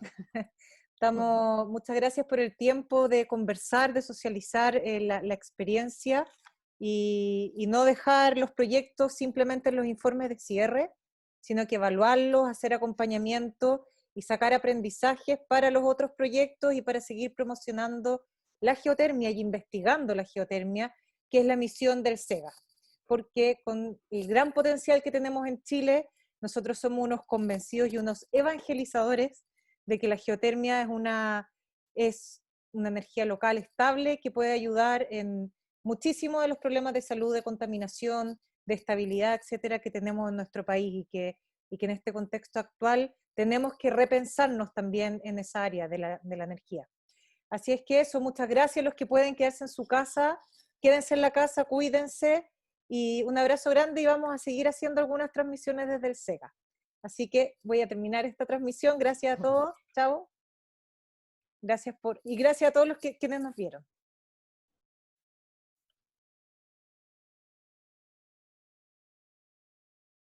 Muchas gracias por el tiempo de conversar, de socializar la experiencia y no dejar los proyectos simplemente en los informes de cierre, sino que evaluarlos, hacer acompañamiento y sacar aprendizajes para los otros proyectos y para seguir promocionando la geotermia y investigando la geotermia, que es la misión del SEGA. Porque con el gran potencial que tenemos en Chile, nosotros somos unos convencidos y unos evangelizadores de que la geotermia es una energía local estable que puede ayudar en muchísimos de los problemas de salud, de contaminación, de estabilidad, etcétera, que tenemos en nuestro país y que en este contexto actual tenemos que repensarnos también en esa área de la energía. Así es que eso, muchas gracias a los que pueden quedarse en su casa, quédense en la casa, cuídense, y un abrazo grande, y vamos a seguir haciendo algunas transmisiones desde el SEGA. Así que voy a terminar esta transmisión. Gracias a todos. Chao. Gracias y gracias a todos quienes nos vieron.